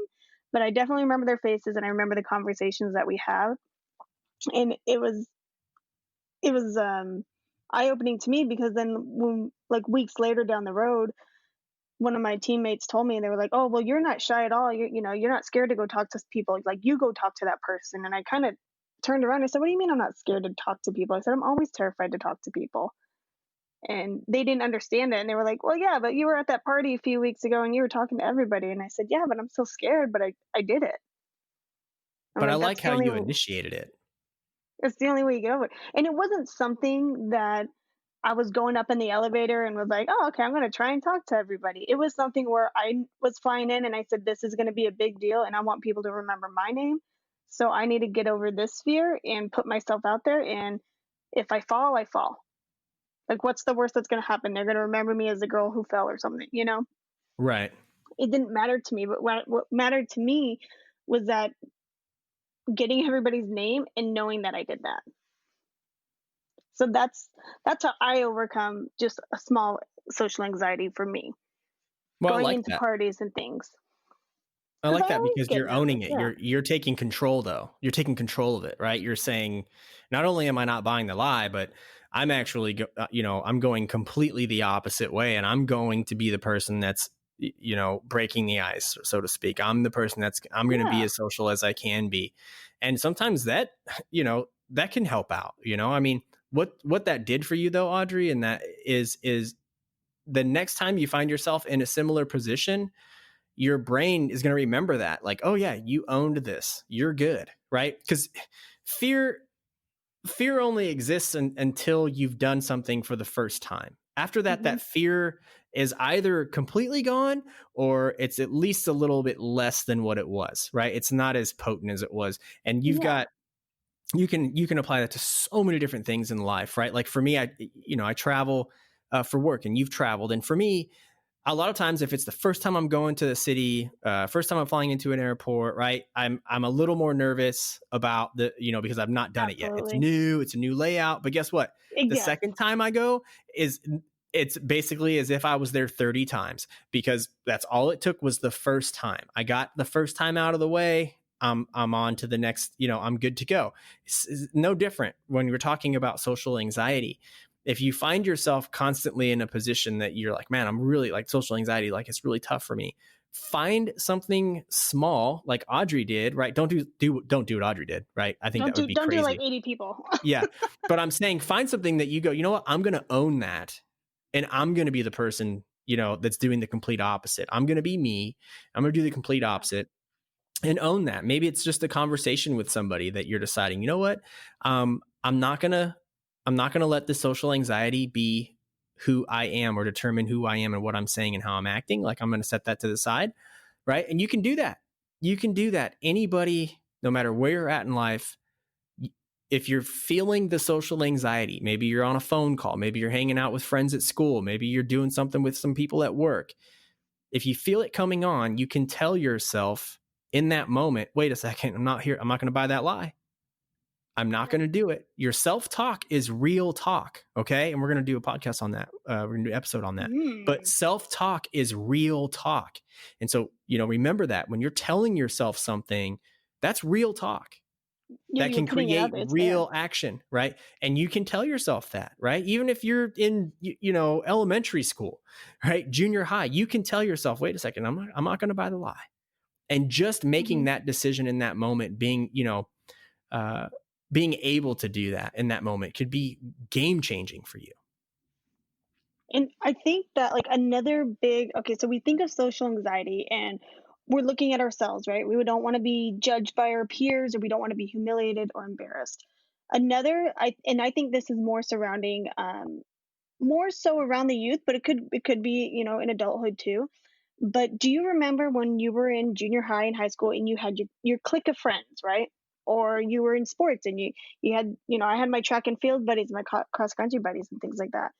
[SPEAKER 2] but I definitely remember their faces and I remember the conversations that we had. And it was eye opening to me, because then when like weeks later down the road, one of my teammates told me, and they were like, "Oh, well, you're not shy at all. You're not scared to go talk to people. Like, you go talk to that person." And I kind of turned around and said, "What do you mean I'm not scared to talk to people?" I said, "I'm always terrified to talk to people." And they didn't understand it, and they were like, "Well, yeah, but you were at that party a few weeks ago and you were talking to everybody." And I said, "Yeah, but I'm still scared, but I did it." I'm
[SPEAKER 1] But I
[SPEAKER 2] like,
[SPEAKER 1] like how you initiated it.
[SPEAKER 2] that's the only way you get over it. And it wasn't something that I was going up in the elevator and was like, "Oh, okay, I'm gonna try and talk to everybody." It was something where I was flying in and I said, "This is gonna be a big deal and I want people to remember my name. So I need to get over this fear and put myself out there, and if I fall, I fall. Like, what's the worst that's gonna happen? They're gonna remember me as the girl who fell or something."
[SPEAKER 1] Right.
[SPEAKER 2] It didn't matter to me, but what mattered to me was that getting everybody's name and knowing that I did that. So that's how I overcome just a small social anxiety for me,
[SPEAKER 1] Well, I
[SPEAKER 2] going
[SPEAKER 1] like
[SPEAKER 2] into
[SPEAKER 1] that.
[SPEAKER 2] parties and things.
[SPEAKER 1] I
[SPEAKER 2] Because
[SPEAKER 1] like
[SPEAKER 2] I
[SPEAKER 1] that
[SPEAKER 2] always
[SPEAKER 1] because
[SPEAKER 2] get
[SPEAKER 1] you're owning
[SPEAKER 2] nervous,
[SPEAKER 1] it.
[SPEAKER 2] yeah.
[SPEAKER 1] You're taking control though. You're taking control of it, right? You're saying, not only am I not buying the lie, but I'm actually, I'm going completely the opposite way, and I'm going to be the person that's, breaking the ice, so to speak. I'm the person I'm going to be
[SPEAKER 2] Yeah.
[SPEAKER 1] as social as I can be, and sometimes that, that can help out. I mean, what that did for you though, Audrey, and that is the next time you find yourself in a similar position, your brain is going to remember that, like, oh yeah, you owned this, you're good, right? Because fear fear only exists until you've done something for the first time. After that,
[SPEAKER 2] Hmm.
[SPEAKER 1] that fear is either completely gone or it's at least a little bit less than what it was, right? It's not as potent as it was. And
[SPEAKER 2] Yeah.
[SPEAKER 1] you can apply that to so many different things in life, right? Like for me, I travel for work, and you've traveled, and for me, a lot of times, if it's the first time I'm going to the city, first time I'm flying into an airport, right, I'm a little more nervous about because I've not done it yet. It's
[SPEAKER 2] Absolutely.
[SPEAKER 1] new, it's a new layout. But guess what? The
[SPEAKER 2] Yes.
[SPEAKER 1] second time I go is it's basically as if I was there 30 times, because that's all it took was the first time. I got the first time out of the way. I'm on to the next. I'm good to go. It's no different when you're talking about social anxiety. If you find yourself constantly in a position that you're like, man, I'm really like social anxiety, like it's really tough for me, find something small like Audrey did, right? Don't do what Audrey did, right? I think
[SPEAKER 2] Don't
[SPEAKER 1] that would
[SPEAKER 2] do
[SPEAKER 1] be
[SPEAKER 2] don't do like
[SPEAKER 1] crazy.
[SPEAKER 2] 80 people.
[SPEAKER 1] Yeah. But I'm saying find something that you go, you know what? I'm going to own that. And I'm going to be the person, that's doing the complete opposite. I'm going to be me. I'm going to do the complete
[SPEAKER 2] Yeah.
[SPEAKER 1] opposite and own that. Maybe it's just a conversation with somebody that you're deciding, you know what? Um, I'm not going to I'm not going to let the social anxiety be who I am or determine who I am and what I'm saying and how I'm acting. Like, I'm going to set that to the side, right? And you can do that. You can do that. Anybody, no matter where you're at in life, if you're feeling the social anxiety, maybe you're on a phone call, maybe you're hanging out with friends at school, maybe you're doing something with some people at work. If you feel it coming on, you can tell yourself in that moment, wait a second, I'm not here. I'm not going to buy that lie. I'm not going to do it. Your self talk is real talk. Okay. And we're going to do a podcast on that. We're going to do an episode on that. But
[SPEAKER 2] Mm.
[SPEAKER 1] self talk is real talk. And so, remember that when you're telling yourself something, that's real talk that
[SPEAKER 2] You're
[SPEAKER 1] can
[SPEAKER 2] putting it out
[SPEAKER 1] create
[SPEAKER 2] there. It's there.
[SPEAKER 1] real action, right? And you can tell yourself that, right? Even if you're in, elementary school, right? Junior high, you can tell yourself, wait a second, I'm not going to buy the lie. And just making
[SPEAKER 2] Hmm.
[SPEAKER 1] that decision in that moment, uh, being able to do that in that moment could be game changing for you.
[SPEAKER 2] And I think that like another big okay, so we think of social anxiety and we're looking at ourselves, right? We don't want to be judged by our peers or we don't want to be humiliated or embarrassed. I think this is more surrounding more so around the youth, but it could be, in adulthood too. But do you remember when you were in junior high and high school and you had your clique of friends, right? Or you were in sports and you had, I had my track and field buddies, my cross country buddies and things like that.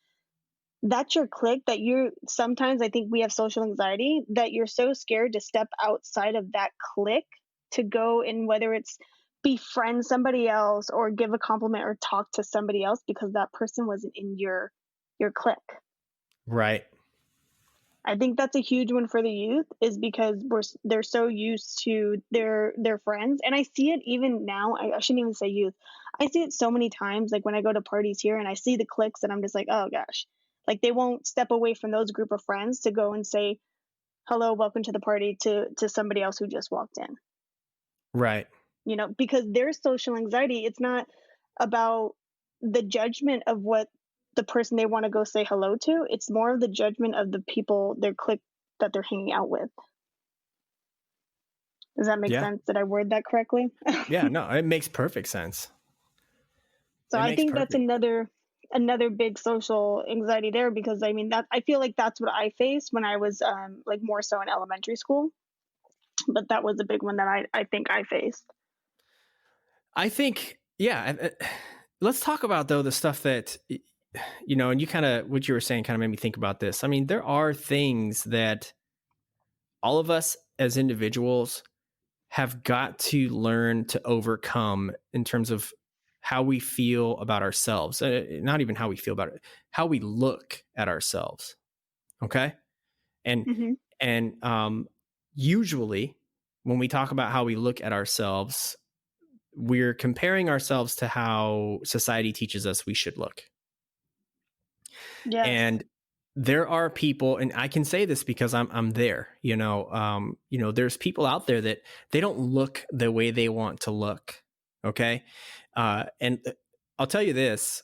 [SPEAKER 2] That's your clique that you sometimes I think we have social anxiety that you're so scared to step outside of that clique to go and whether it's befriend somebody else or give a compliment or talk to somebody else because that person wasn't in your clique.
[SPEAKER 1] Right.
[SPEAKER 2] I think that's a huge one for the youth is because they're so used to their friends, and I see it even now. I shouldn't even say youth. I see it so many times, like when I go to parties here and I see the cliques, and I'm just like, oh gosh, like they won't step away from those group of friends to go and say hello, welcome to the party to somebody else who just walked in.
[SPEAKER 1] Right.
[SPEAKER 2] Because their social anxiety, it's not about the judgment of what the person they want to go say hello to. It's more of the judgment of the people, their clique that they're hanging out with. Does that make
[SPEAKER 1] Yeah.
[SPEAKER 2] sense? Did I word that correctly?
[SPEAKER 1] Yeah. No, it makes perfect sense.
[SPEAKER 2] So
[SPEAKER 1] It
[SPEAKER 2] I
[SPEAKER 1] makes
[SPEAKER 2] think that's
[SPEAKER 1] perfect.
[SPEAKER 2] another big social anxiety there, because I mean that I feel like that's what I faced when I was like more so in elementary school, but that was a big one that I think I faced.
[SPEAKER 1] I think, yeah. Let's talk about though the stuff that, and you kind of, what you were saying kind of made me think about this. I mean, there are things that all of us as individuals have got to learn to overcome in terms of how we feel about ourselves. Not even how we feel about it, how we look at ourselves. Okay. And,
[SPEAKER 2] Hmm.
[SPEAKER 1] and usually when we talk about how we look at ourselves, we're comparing ourselves to how society teaches us we should look.
[SPEAKER 2] Yes.
[SPEAKER 1] And there are people, and I can say this because I'm there, there's people out there that they don't look the way they want to look. Okay. And I'll tell you this,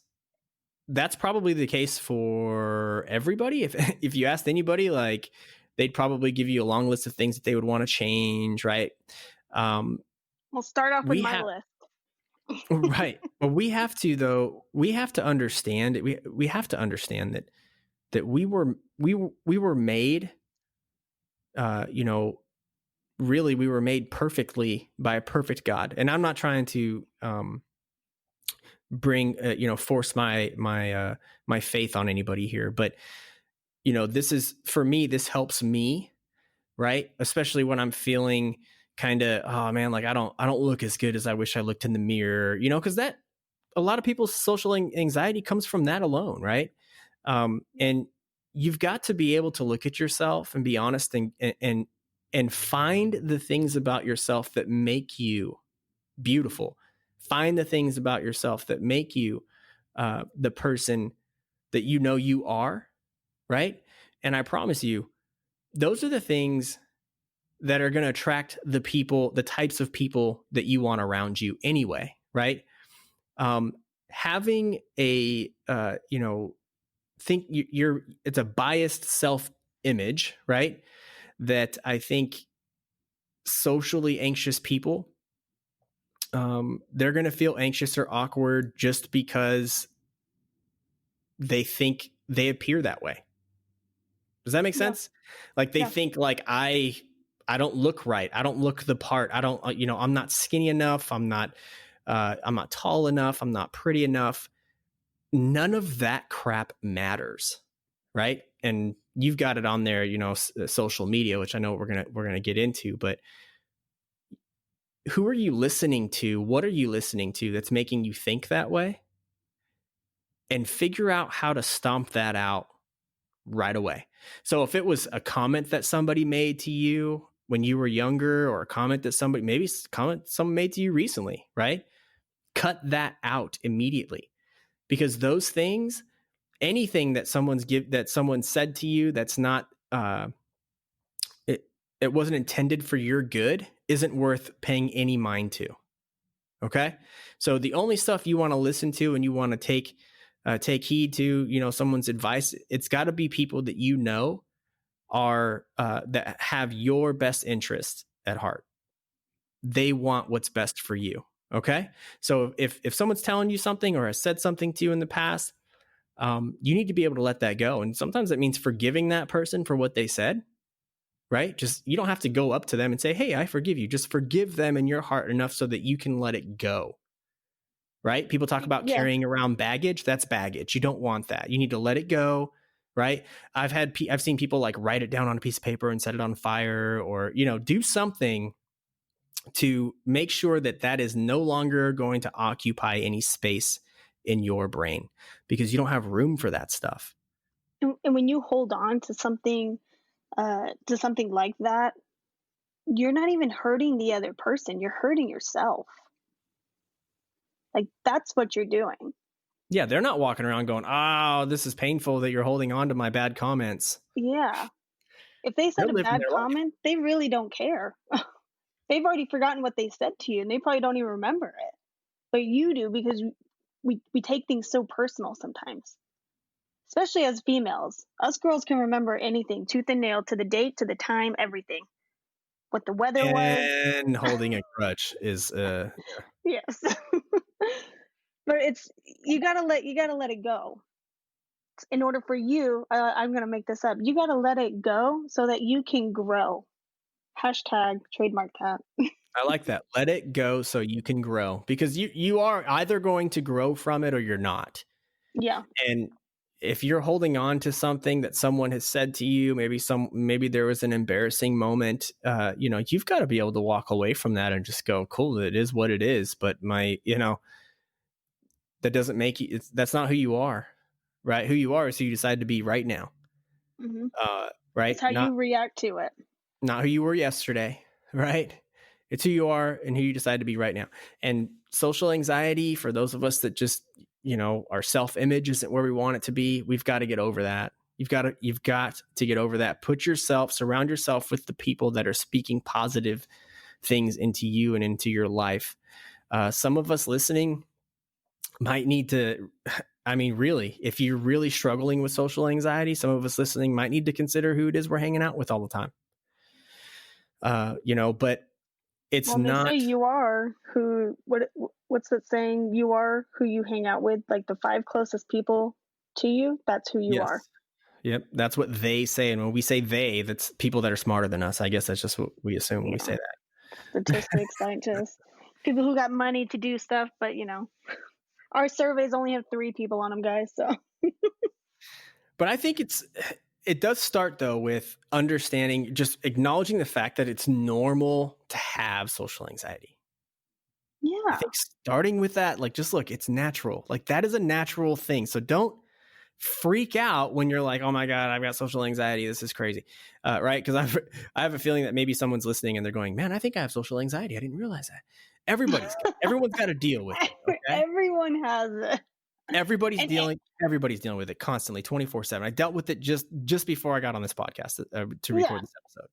[SPEAKER 1] that's probably the case for everybody. If you asked anybody, like, they'd probably give you a long list of things that they would want to change. Right.
[SPEAKER 2] We'll start off with
[SPEAKER 1] We
[SPEAKER 2] my
[SPEAKER 1] have,
[SPEAKER 2] list.
[SPEAKER 1] right. But we have to, though, we have to understand, we have to understand that we were made, uh, you know, really we were made perfectly by a perfect God. And I'm not trying to bring, force my faith on anybody here, but this is, for me, this helps me, right? Especially when I'm feeling kind of, oh man, like I don't look as good as I wish I looked in the mirror, because that, a lot of people's social anxiety comes from that alone, right? And you've got to be able to look at yourself and be honest, and find the things about yourself that make you beautiful. Find the things about yourself that make you the person that you are, right? And I promise you, those are the things that are going to attract the people, the types of people that you want around you anyway, right? Having a think you're it's a biased self image, right? That I think socially anxious people, they're going to feel anxious or awkward just because they think they appear that way. Does that make
[SPEAKER 2] Yeah.
[SPEAKER 1] sense? Like they
[SPEAKER 2] Yeah.
[SPEAKER 1] think like I don't look right. I don't look the part. I don't I'm not skinny enough. I'm not tall enough. I'm not pretty enough. None of that crap matters, right? And you've got it on there, social media, which I know we're gonna get into. But who are you listening to? What are you listening to that's making you think that way? And figure out how to stomp that out right away. So if it was a comment that somebody made to you when you were younger, or a comment that someone made to you recently, right? Cut that out immediately, because those things, anything that someone said to you that's not it wasn't intended for your good, isn't worth paying any mind to. Okay, so the only stuff you want to listen to and you want to take heed to, someone's advice, it's got to be people that are that have your best interest at heart. They want what's best for you. Okay, so if someone's telling you something or has said something to you in the past, you need to be able to let that go. And sometimes that means forgiving that person for what they said, right? Just, you don't have to go up to them and say, hey, I forgive you. Just forgive them in your heart enough so that you can let it go, right? People talk about
[SPEAKER 2] Yeah.
[SPEAKER 1] carrying around baggage. That's baggage. You don't want that. You need to let it go, right? I've seen people like write it down on a piece of paper and set it on fire, or, do something to make sure that that is no longer going to occupy any space in your brain, because you don't have room for that stuff.
[SPEAKER 2] And when you hold on to something like that, you're not even hurting the other person. You're hurting yourself. Like that's what you're doing.
[SPEAKER 1] Yeah, they're not walking around going, oh, this is painful that you're holding on to my bad comments.
[SPEAKER 2] Yeah. If they
[SPEAKER 1] They're
[SPEAKER 2] said a
[SPEAKER 1] living
[SPEAKER 2] bad
[SPEAKER 1] their life.
[SPEAKER 2] comment, they really don't care. They've already forgotten what they said to you, and they probably don't even remember it. But you do because we take things so personal sometimes, especially as females. Us girls can remember anything, tooth and nail, to the date, to the time, everything. What the weather was.
[SPEAKER 1] And holding a grudge is,
[SPEAKER 2] Yes. But it's you gotta let it go in order for you. I'm gonna make this up. You gotta let it go so that you can grow. Hashtag trademark that.
[SPEAKER 1] I like that. Let it go so you can grow, because you are either going to grow from it or you're not.
[SPEAKER 2] Yeah.
[SPEAKER 1] And if you're holding on to something that someone has said to you, maybe there was an embarrassing moment, you've got to be able to walk away from that and just go, cool, it is what it is. But that doesn't make you. That's not who you are, right? Who you are is who you decide to be right now,
[SPEAKER 2] Hmm.
[SPEAKER 1] right?
[SPEAKER 2] It's how
[SPEAKER 1] Not
[SPEAKER 2] you react to it.
[SPEAKER 1] not who you were yesterday, right? It's who you are and who you decide to be right now. And social anxiety, for those of us that just, our self-image isn't where we want it to be, we've got to get over that. You've got to get over that. Surround yourself with the people that are speaking positive things into you and into your life. Some of us listening might need to, I mean, really, if you're really struggling with social anxiety, some of us listening might need to consider who it is we're hanging out with all the time. But it's
[SPEAKER 2] Well, they say
[SPEAKER 1] not.
[SPEAKER 2] you are what's that saying? You are who you hang out with, like the 5 closest people to you, that's who you are.
[SPEAKER 1] Yes. Yep. That's what they say. And when we say they, that's people that are smarter than us. I guess that's just what we assume when we say
[SPEAKER 2] Yeah.
[SPEAKER 1] that.
[SPEAKER 2] Statistics, scientists, people who got money to do stuff, but our surveys only have 3 people on them, guys, so
[SPEAKER 1] But I think it does start though with understanding, just acknowledging the fact that it's normal to have social anxiety. I
[SPEAKER 2] yeah.
[SPEAKER 1] think starting with that, like, just look, it's natural. Like, that is a natural thing. So don't freak out when you're like, oh my God, I've got social anxiety. This is crazy. Right. Because I have a feeling that maybe someone's listening and they're going, man, I think I have social anxiety. I didn't realize that. Everyone's got to deal with it. Okay.
[SPEAKER 2] Everyone has it.
[SPEAKER 1] Everybody's
[SPEAKER 2] And
[SPEAKER 1] dealing, everybody's dealing with it constantly, 24/7. I dealt with it just before I got on this podcast to
[SPEAKER 2] yeah,
[SPEAKER 1] record this episode.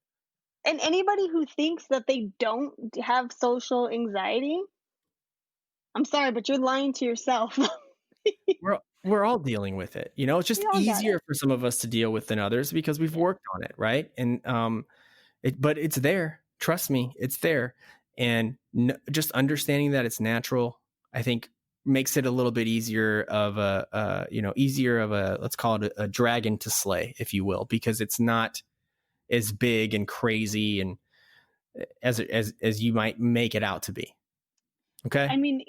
[SPEAKER 2] and anybody who thinks that they don't have social anxiety, I'm sorry, but you're lying to yourself.
[SPEAKER 1] We're all dealing with it. It's
[SPEAKER 2] We
[SPEAKER 1] just
[SPEAKER 2] all got
[SPEAKER 1] easier
[SPEAKER 2] it.
[SPEAKER 1] for some of us to deal with than others because we've
[SPEAKER 2] Yeah.
[SPEAKER 1] worked on it, right? And but it's there. Trust me, it's there. And just understanding that it's natural, I think, makes it a little bit easier of a let's call it a dragon to slay, if you will, because it's not as big and crazy and as you might make it out to be. Okay.
[SPEAKER 2] I mean,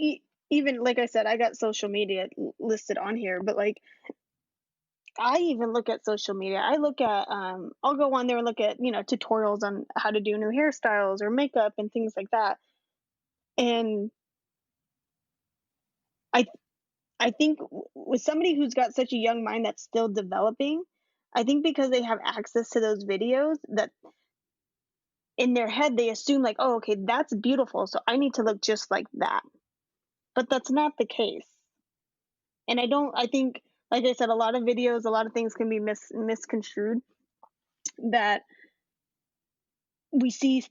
[SPEAKER 2] even like I said, I got social media listed on here, but like I even look at social media. I look at I'll go on there and look at, tutorials on how to do new hairstyles or makeup and things like that. And I I think with somebody who's got such a young mind that's still developing, I think because they have access to those videos that in their head they assume like, "Oh, okay, that's beautiful, so I need to look just like that." But that's not the case. And I think like I said, a lot of videos, a lot of things can be misconstrued, that we see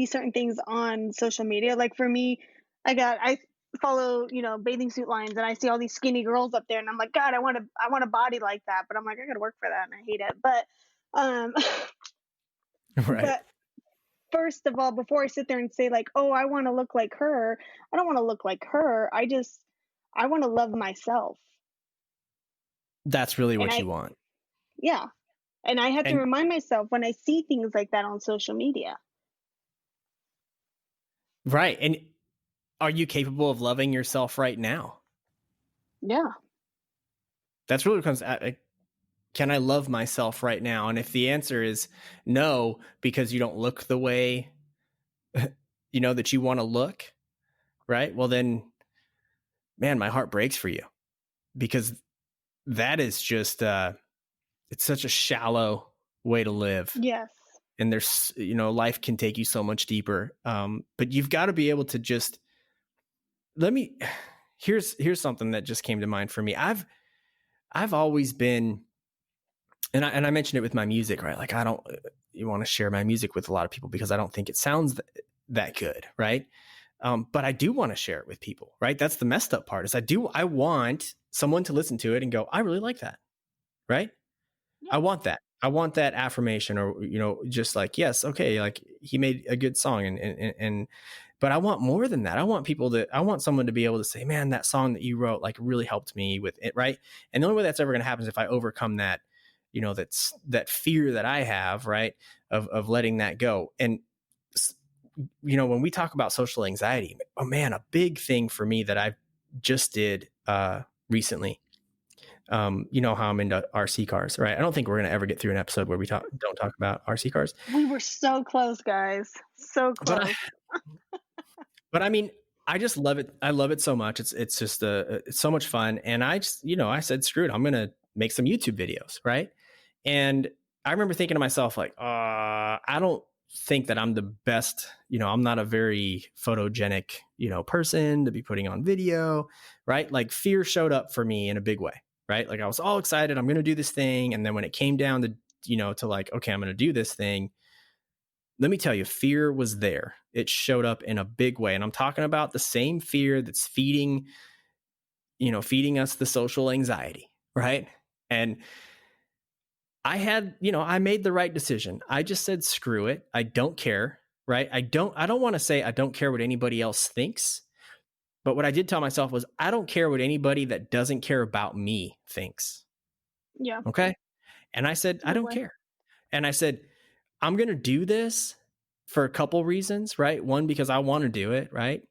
[SPEAKER 2] certain things on social media. Like for me, I follow, bathing suit lines, and I see all these skinny girls up there, and I'm like, God, I want a body like that, but I'm like, I gotta work for that, and I hate it. But um
[SPEAKER 1] Right.
[SPEAKER 2] but first of all, before I sit there and say like, oh, I want to look like her, I don't want to look like her. I want to love myself.
[SPEAKER 1] That's really
[SPEAKER 2] And
[SPEAKER 1] what
[SPEAKER 2] I
[SPEAKER 1] you want.
[SPEAKER 2] Yeah. And I have to
[SPEAKER 1] And
[SPEAKER 2] remind myself when I see things like that on social media.
[SPEAKER 1] right. And are you capable of loving yourself right now?
[SPEAKER 2] Yeah.
[SPEAKER 1] That's really what comes at. Can I love myself right now? And if the answer is no, because you don't look the way that you want to look, right? Well, then, man, my heart breaks for you, because that is just it's such a shallow way to live.
[SPEAKER 2] Yes.
[SPEAKER 1] And there's life can take you so much deeper. But you've got to be able to just let me. Here's something that just came to mind for me. I've always been and I mentioned it with my music, right? Like I don't you want to share my music with a lot of people because I don't think it sounds that good, right? But I do want to share it with people, right? That's the messed up part is I want someone to listen to it and go, I really like that, right?
[SPEAKER 2] Yeah.
[SPEAKER 1] I want that. I want that affirmation or, just like, yes, okay, like he made a good song and but I want more than that. I want someone to be able to say, man, that song that you wrote like really helped me with it, right? And the only way that's ever going to happen is if I overcome that, that's that fear that I have, right? Of letting that go. And when we talk about social anxiety, oh man, a big thing for me that I just did recently. You know how I'm into RC cars, right? I don't think we're going to ever get through an episode where we don't talk about RC cars.
[SPEAKER 2] We were so close, guys. So close.
[SPEAKER 1] But I mean, I just love it. I love it so much. It's just it's so much fun. And I just, I said, screw it. I'm going to make some YouTube videos. Right. And I remember thinking to myself, like, I don't think that I'm the best, I'm not a very photogenic, person to be putting on video. Right. Like fear showed up for me in a big way. Right. Like I was all excited. I'm going to do this thing. And then when it came down to, to like, okay, I'm going to do this thing. Let me tell you, fear was there. It showed up in a big way. And I'm talking about the same fear that's feeding us the social anxiety. Right. And I made the right decision. I just said, screw it. I don't care. Right. I don't want to say I don't care what anybody else thinks. But what I did tell myself was I don't care what anybody that doesn't care about me thinks.
[SPEAKER 2] Yeah.
[SPEAKER 1] Okay. And I said, I don't care. And I said, I'm going to do this for a couple reasons, right? One, because I want to do it, right?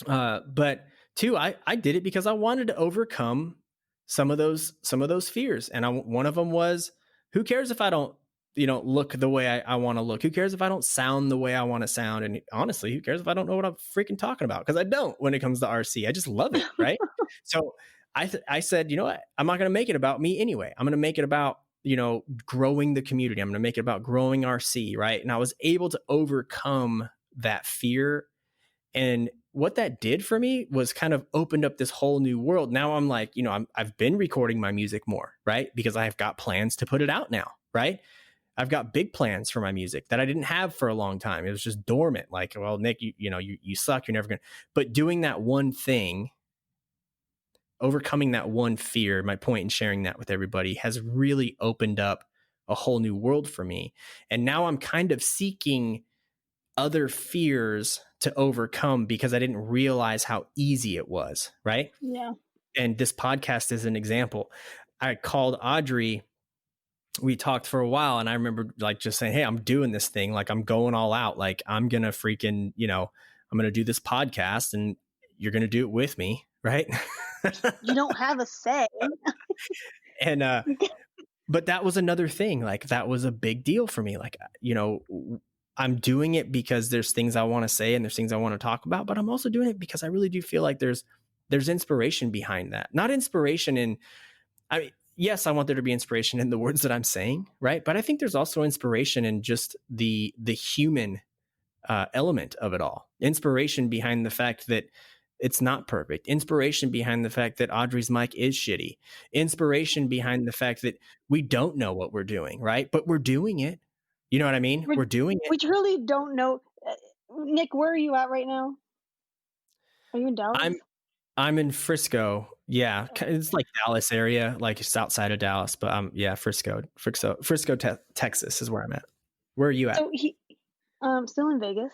[SPEAKER 1] But two, I did it because I wanted to overcome some of those fears. And one of them was, who cares if I don't, look the way I want to look? Who cares if I don't sound the way I want to sound? And honestly, who cares if I don't know what I'm freaking talking about? Because I don't when it comes to RC. I just love it, right? So I said, you know what? I'm not going to make it about me anyway. I'm going to make it about growing the community. I'm going to make it about growing RC, right? And I was able to overcome that fear. And what that did for me was kind of opened up this whole new world. Now I'm like, I've been recording my music more, right? Because I've got plans to put it out now, right? I've got big plans for my music that I didn't have for a long time. It was just dormant. Like, well, Nick, you suck. You're never going to, but doing that one thing, overcoming that one fear, my point in sharing that with everybody has really opened up a whole new world for me. And now I'm kind of seeking other fears to overcome because I didn't realize how easy it was. Right.
[SPEAKER 2] Yeah.
[SPEAKER 1] And this podcast is an example. I called Audrey. We talked for a while and I remember like just saying, hey, I'm doing this thing. Like I'm going all out. Like I'm going to freaking, I'm going to do this podcast and you're going to do it with me. Right.
[SPEAKER 2] You don't have a say.
[SPEAKER 1] And, but that was another thing. Like that was a big deal for me. Like, I'm doing it because there's things I want to say and there's things I want to talk about, but I'm also doing it because I really do feel like there's inspiration behind that. Not inspiration in, yes, I want there to be inspiration in the words that I'm saying. Right. But I think there's also inspiration in just the human element of it all. Inspiration behind the fact that it's not perfect. Inspiration behind the fact that Audrey's mic is shitty. Inspiration behind the fact that we don't know what we're doing, right? But we're doing it. You know what I mean? We're doing it.
[SPEAKER 2] We truly don't know. Nick, where are you at right now? Are you in Dallas?
[SPEAKER 1] I'm in Frisco. Yeah, it's like Dallas area, like it's outside of Dallas. But Frisco, Texas is where I'm at. Where are you at?
[SPEAKER 2] So still in Vegas.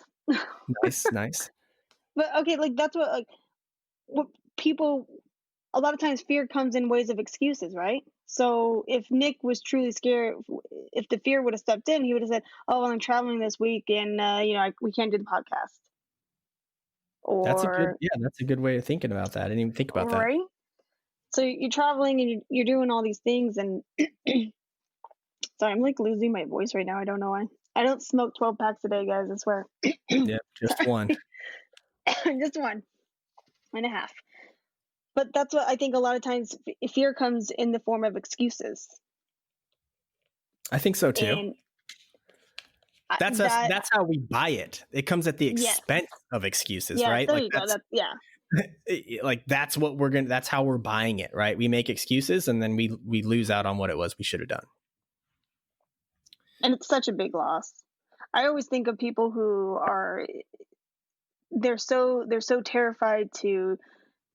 [SPEAKER 1] Nice.
[SPEAKER 2] But okay, like that's what people, a lot of times fear comes in ways of excuses, right? So if Nick was truly scared, if the fear would have stepped in, he would have said, oh, well, I'm traveling this week and, we can't do the podcast.
[SPEAKER 1] That's a good way of thinking about that. I didn't even think about that.
[SPEAKER 2] Right? So you're traveling and you're doing all these things and sorry, I'm like losing my voice right now. I don't know why. I don't smoke 12 packs a day, guys, I swear.
[SPEAKER 1] Yeah, just one.
[SPEAKER 2] Just 1.5. But that's what I think a lot of times fear comes in the form of excuses.
[SPEAKER 1] I think so too. That's how we buy it. It comes at the expense of excuses, right?
[SPEAKER 2] There you go.
[SPEAKER 1] Like that's what that's how we're buying it, right? We make excuses and then we lose out on what it was we should have done.
[SPEAKER 2] And it's such a big loss. I always think of people who are they're so terrified to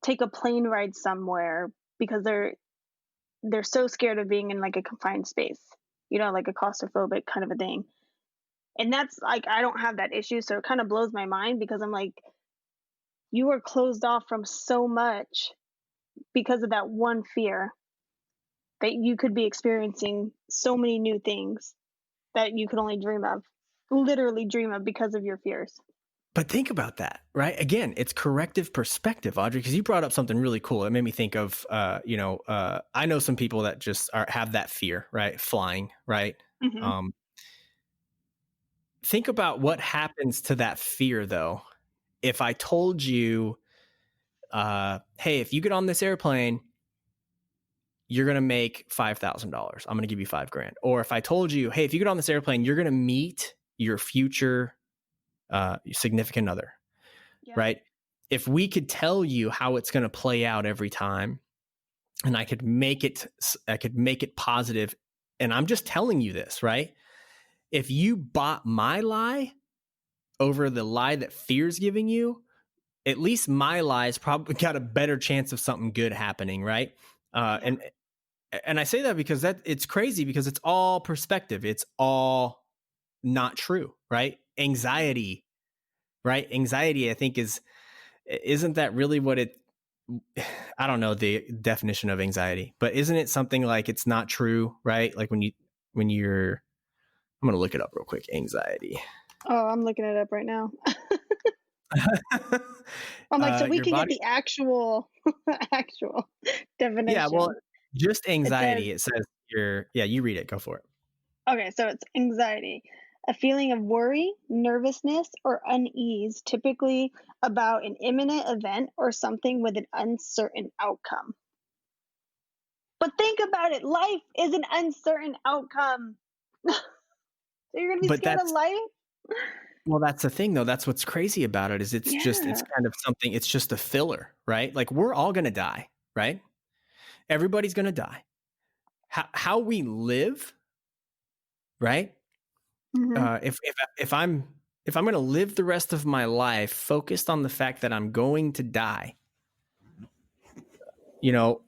[SPEAKER 2] take a plane ride somewhere because they're so scared of being in like a confined space, like a claustrophobic kind of a thing. And that's like I don't have that issue, so it kind of blows my mind because I'm like, you are closed off from so much because of that one fear that you could be experiencing so many new things that you could only dream of, literally dream of because of your fears.
[SPEAKER 1] But think about that, right? Again, it's corrective perspective, Audrey, because you brought up something really cool. It made me think of, I know some people that just have that fear, right? Flying, right?
[SPEAKER 2] Hmm.
[SPEAKER 1] Think about what happens to that fear, though. If I told you, hey, if you get on this airplane, you're going to make $5,000. I'm going to give you $5,000. Or if I told you, hey, if you get on this airplane, you're going to meet your future significant other,
[SPEAKER 2] Yeah.
[SPEAKER 1] right? If we could tell you how it's going to play out every time, and I could make it positive, and I'm just telling you this, right? If you bought my lie over the lie that fear's giving you, at least my lie's probably got a better chance of something good happening, right?
[SPEAKER 2] Yeah.
[SPEAKER 1] And I say that because it's crazy because it's all perspective. It's all not true, right? Anxiety, right? Anxiety, I think isn't that really what it, I don't know the definition of anxiety, but isn't it something like it's not true, right? Like when you're, I'm going to look it up real quick. Anxiety.
[SPEAKER 2] Oh, I'm looking it up right now. I'm like, so we
[SPEAKER 1] Your
[SPEAKER 2] could get
[SPEAKER 1] body.
[SPEAKER 2] the actual actual
[SPEAKER 1] Yeah. Well,
[SPEAKER 2] definition.
[SPEAKER 1] just
[SPEAKER 2] It says,
[SPEAKER 1] anxiety. It says you read it. Go for it.
[SPEAKER 2] okay, so it's anxiety, a feeling of worry, nervousness, or unease, typically about an imminent event or something with an uncertain outcome. But think about it, life is an uncertain outcome. So you're gonna be
[SPEAKER 1] But
[SPEAKER 2] scared of life?
[SPEAKER 1] that's the thing though. That's what's crazy about it is it's
[SPEAKER 2] Yeah.
[SPEAKER 1] kind of something, it's just a filler, right? Like we're all going to die, right? Everybody's going to die. How we live, right?
[SPEAKER 2] Hmm.
[SPEAKER 1] If I'm going to live the rest of my life focused on the fact that I'm going to die, you know,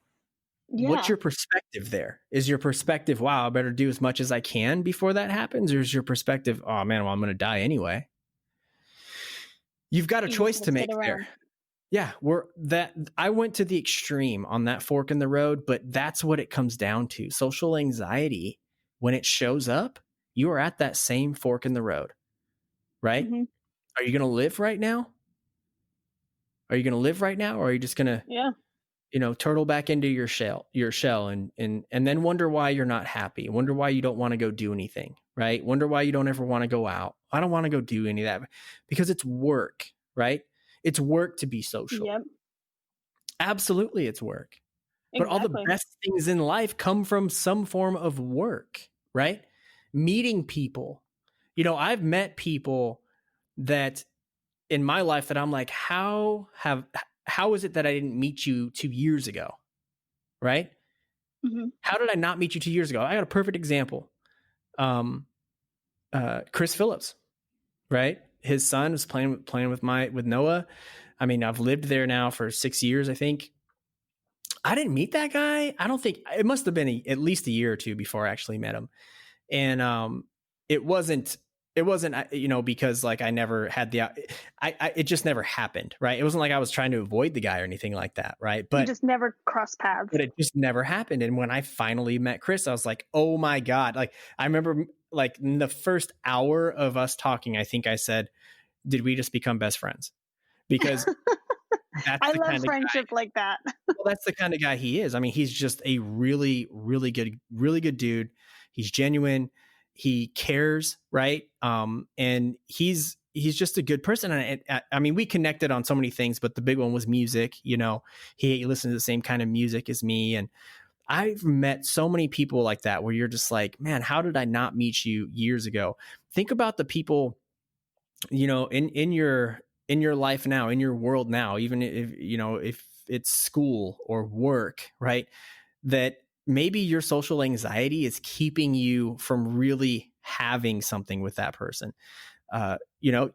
[SPEAKER 1] what's
[SPEAKER 2] Yeah.
[SPEAKER 1] your perspective there? Is your perspective, wow, I better do as much as I can before that happens? Or is your perspective, oh man, well, I'm going to die anyway? You've got a
[SPEAKER 2] You just
[SPEAKER 1] choice
[SPEAKER 2] gotta
[SPEAKER 1] to
[SPEAKER 2] sit
[SPEAKER 1] make there.
[SPEAKER 2] around.
[SPEAKER 1] Yeah, I went to the extreme on that fork in the road, but that's what it comes down to. Social anxiety, when it shows up, you are at that same fork in the road, right?
[SPEAKER 2] Hmm.
[SPEAKER 1] Are you going to live right now? Are you going to live right now, or are you just going to,
[SPEAKER 2] Yeah.
[SPEAKER 1] turtle back into your shell and then wonder why you're not happy, wonder why you don't want to go do anything, right? Wonder why you don't ever want to go out. I don't want to go do any of that because it's work, right? It's work to be social.
[SPEAKER 2] Yep.
[SPEAKER 1] Absolutely, it's work. But all the
[SPEAKER 2] Exactly.
[SPEAKER 1] best things in life come from some form of work, right? Meeting people. I've met people that in my life that I'm like, how is it that I didn't meet you 2 years ago? Right?
[SPEAKER 2] Hmm.
[SPEAKER 1] How did I not meet you 2 years ago? I got a perfect example. Chris Phillips, right? His son was playing with Noah. I mean, I've lived there now for 6 years, I think. I didn't meet that guy. I don't think it must have been at least a year or two before I actually met him. And it wasn't because like I never had it just never happened, right? It wasn't like I was trying to avoid the guy or anything like that, right?
[SPEAKER 2] You
[SPEAKER 1] But
[SPEAKER 2] just never cross paths.
[SPEAKER 1] it just never happened. And when I finally met Chris, I was like, oh my God. Like I remember like in the first hour of us talking, I think I said, did we just become best friends? Because that's
[SPEAKER 2] I
[SPEAKER 1] the
[SPEAKER 2] love
[SPEAKER 1] kind of
[SPEAKER 2] friendship like that.
[SPEAKER 1] well, that's the kind of guy he is. I mean, he's just a really, really good dude. He's genuine. He cares, right? And he's just a good person. And I mean, we connected on so many things, but the big one was music. He listened to the same kind of music as me, and I've met so many people like that where you're just like, man, how did I not meet you years ago? Think about the people in your life now, in your world now, even if it's school or work, right? That maybe your social anxiety is keeping you from really having something with that person. You know,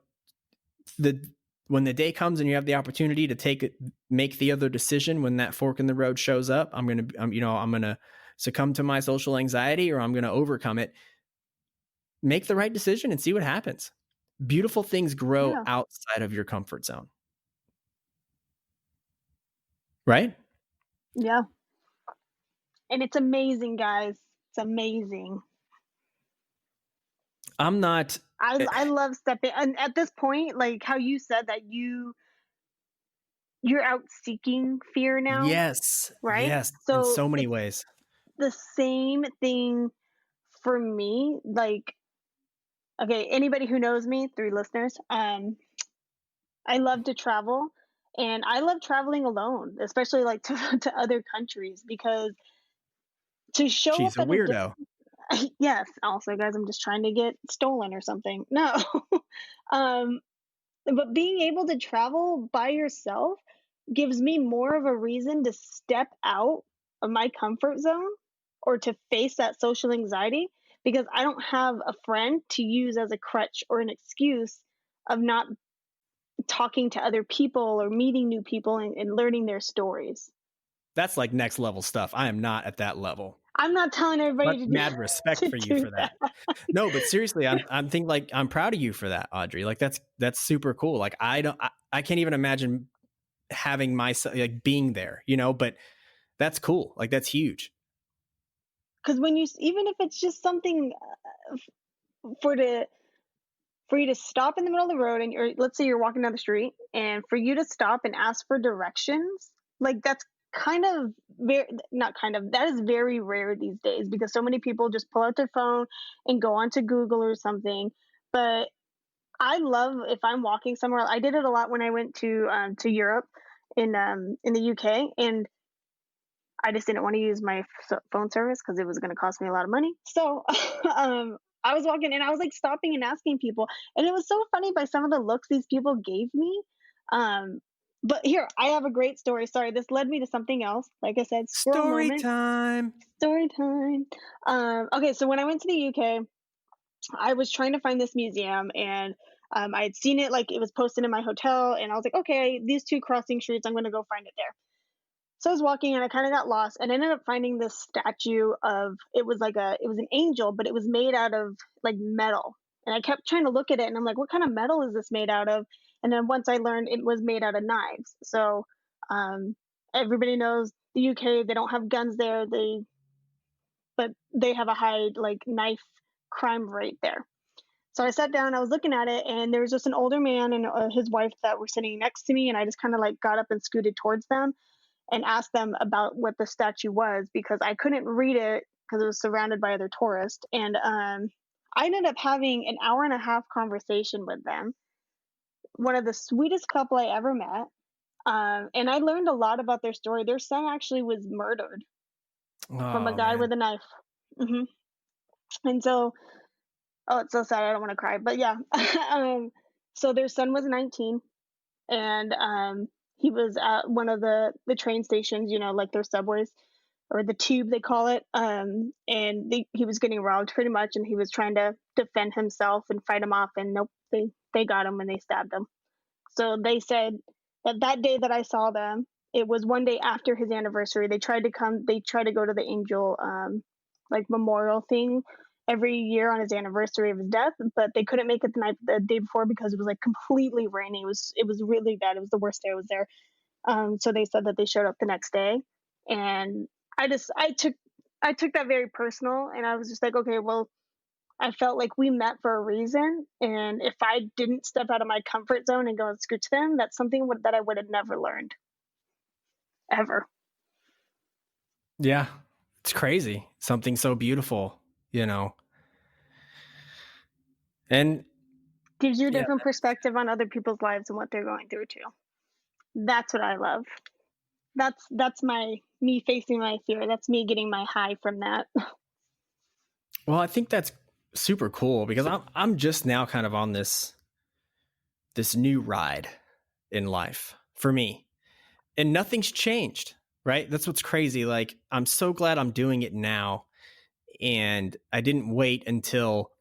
[SPEAKER 1] when the day comes and you have the opportunity to make the other decision, when that fork in the road shows up, I'm going to succumb to my social anxiety, or I'm going to overcome it. Make the right decision and see what happens. Beautiful things grow outside of your comfort zone. Right?
[SPEAKER 2] Yeah. And it's amazing, guys. It's amazing. I love stepping, and at this point, like how you said that you're out seeking fear now.
[SPEAKER 1] Yes.
[SPEAKER 2] Right?
[SPEAKER 1] Yes.
[SPEAKER 2] So
[SPEAKER 1] in so many ways.
[SPEAKER 2] The same thing for me. Like, okay, anybody who knows me, 3 listeners, I love to travel, and I love traveling alone, especially like to other countries, because to show
[SPEAKER 1] She's
[SPEAKER 2] up
[SPEAKER 1] a
[SPEAKER 2] at a
[SPEAKER 1] weirdo.
[SPEAKER 2] yes, also, guys, I'm just trying to get stolen or something. No. um but being able to travel by yourself gives me more of a reason to step out of my comfort zone or to face that social anxiety, because I don't have a friend to use as a crutch or an excuse of not talking to other people or meeting new people and learning their stories.
[SPEAKER 1] That's like next level stuff. I am not at that level.
[SPEAKER 2] I'm not telling everybody
[SPEAKER 1] But
[SPEAKER 2] to
[SPEAKER 1] mad respect
[SPEAKER 2] to
[SPEAKER 1] for you
[SPEAKER 2] do
[SPEAKER 1] for that. No, but seriously, I'm thinking like I'm proud of you for that, Audrey. Like that's super cool. Like I can't even imagine having myself like being there, but that's cool. Like that's huge.
[SPEAKER 2] Because when you, even if it's just something for the for you to stop in the middle of the road, and let's say you're walking down the street, and for you to stop and ask for directions, like that's kind of very, not kind of, that is very rare these days, because so many people just pull out their phone and go onto Google or something. But I love, if I'm walking somewhere, I did it a lot when I went to Europe, in the UK, and I just didn't want to use my phone service because it was going to cost me a lot of money. So I was walking and I was like stopping and asking people, and it was so funny by some of the looks these people gave me. Um, but here, I have a great story. Sorry, this led me to something else. Like I said, squirrel
[SPEAKER 1] Story
[SPEAKER 2] moment.
[SPEAKER 1] time.
[SPEAKER 2] Story time. Okay, so when I went to the UK, I was trying to find this museum, and I had seen it, like it was posted in my hotel, and I was like, okay, these 2 crossing streets, I'm going to go find it there. So I was walking and I kind of got lost, and I ended up finding this statue of, it was like it was an angel, but it was made out of like metal. And I kept trying to look at it and I'm like, what kind of metal is this made out of? And then once I learned it was made out of knives. So um, everybody knows the UK, they don't have guns there. But they have a high like knife crime rate there. So I sat down, I was looking at it, and there was just an older man and his wife that were sitting next to me. And I just kind of like got up and scooted towards them and asked them about what the statue was, because I couldn't read it because it was surrounded by other tourists. And I ended up having an hour and a half conversation with them. One of the sweetest couple I ever met. And I learned a lot about their story. Their son actually was murdered from a guy with a knife. hmm And so, oh, it's so sad. I don't want to cry, but yeah. So their son was 19, and he was at one of the train stations, like their subways or the tube they call it. And he was getting robbed pretty much, and he was trying to defend himself and fight him off, and nope, they got him and they stabbed him. So they said that day that I saw them, it was one day after his anniversary. They tried to go to the angel like memorial thing every year on his anniversary of his death, but they couldn't make it the day before because it was like completely raining. It was really bad. It was the worst day I was there. So they said that they showed up the next day, and I took that very personal, and I was just like, okay, well, I felt like we met for a reason, and if I didn't step out of my comfort zone and go and scoot to them, that's something that I would have never learned, ever.
[SPEAKER 1] Yeah, it's crazy. Something so beautiful, and
[SPEAKER 2] Gives you a
[SPEAKER 1] yeah,
[SPEAKER 2] different perspective on other people's lives and what they're going through too. That's what I love. That's me facing my fear. That's me getting my high from that.
[SPEAKER 1] well, I think that's super cool because I'm just now kind of on this new ride in life for me, and nothing's changed, right? That's what's crazy. Like, I'm so glad I'm doing it now, and I didn't wait until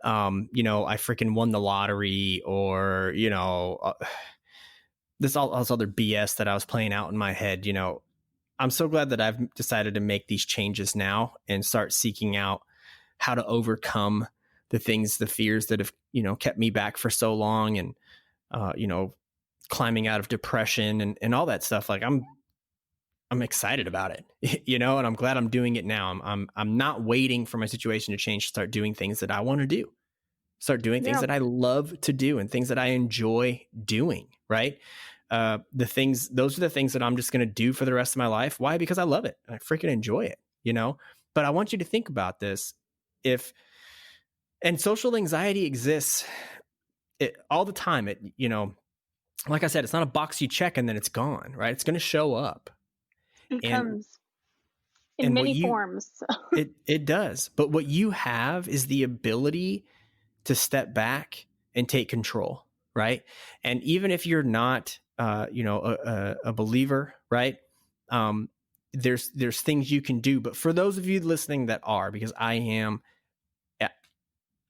[SPEAKER 1] you know, I freaking won the lottery, or, you know, all this other BS that I was playing out in my head. You know, I'm so glad that I've decided to make these changes now and start seeking out how to overcome the things, the fears that have, you know, kept me back for so long, and, you know, climbing out of depression and all that stuff. Like I'm excited about it, you know, and I'm glad I'm doing it now. I'm not waiting for my situation to change to start doing things that I want to do. Start doing things
[SPEAKER 2] Yeah.
[SPEAKER 1] that I love to do and things that I enjoy doing, right? Those are the things that I'm just going to do for the rest of my life. Why? Because I love it. I freaking enjoy it, you know? But I want you to think about this. And social anxiety exists all the time. You know, like I said, it's not a box you check and then it's gone, right? It's going to show up.
[SPEAKER 2] It
[SPEAKER 1] And
[SPEAKER 2] comes in
[SPEAKER 1] what
[SPEAKER 2] many forms.
[SPEAKER 1] it does. But what you have is the ability to step back and take control, right? And even if you're not, you know, a believer, right? There's things you can do. But for those of you listening that are, because I am,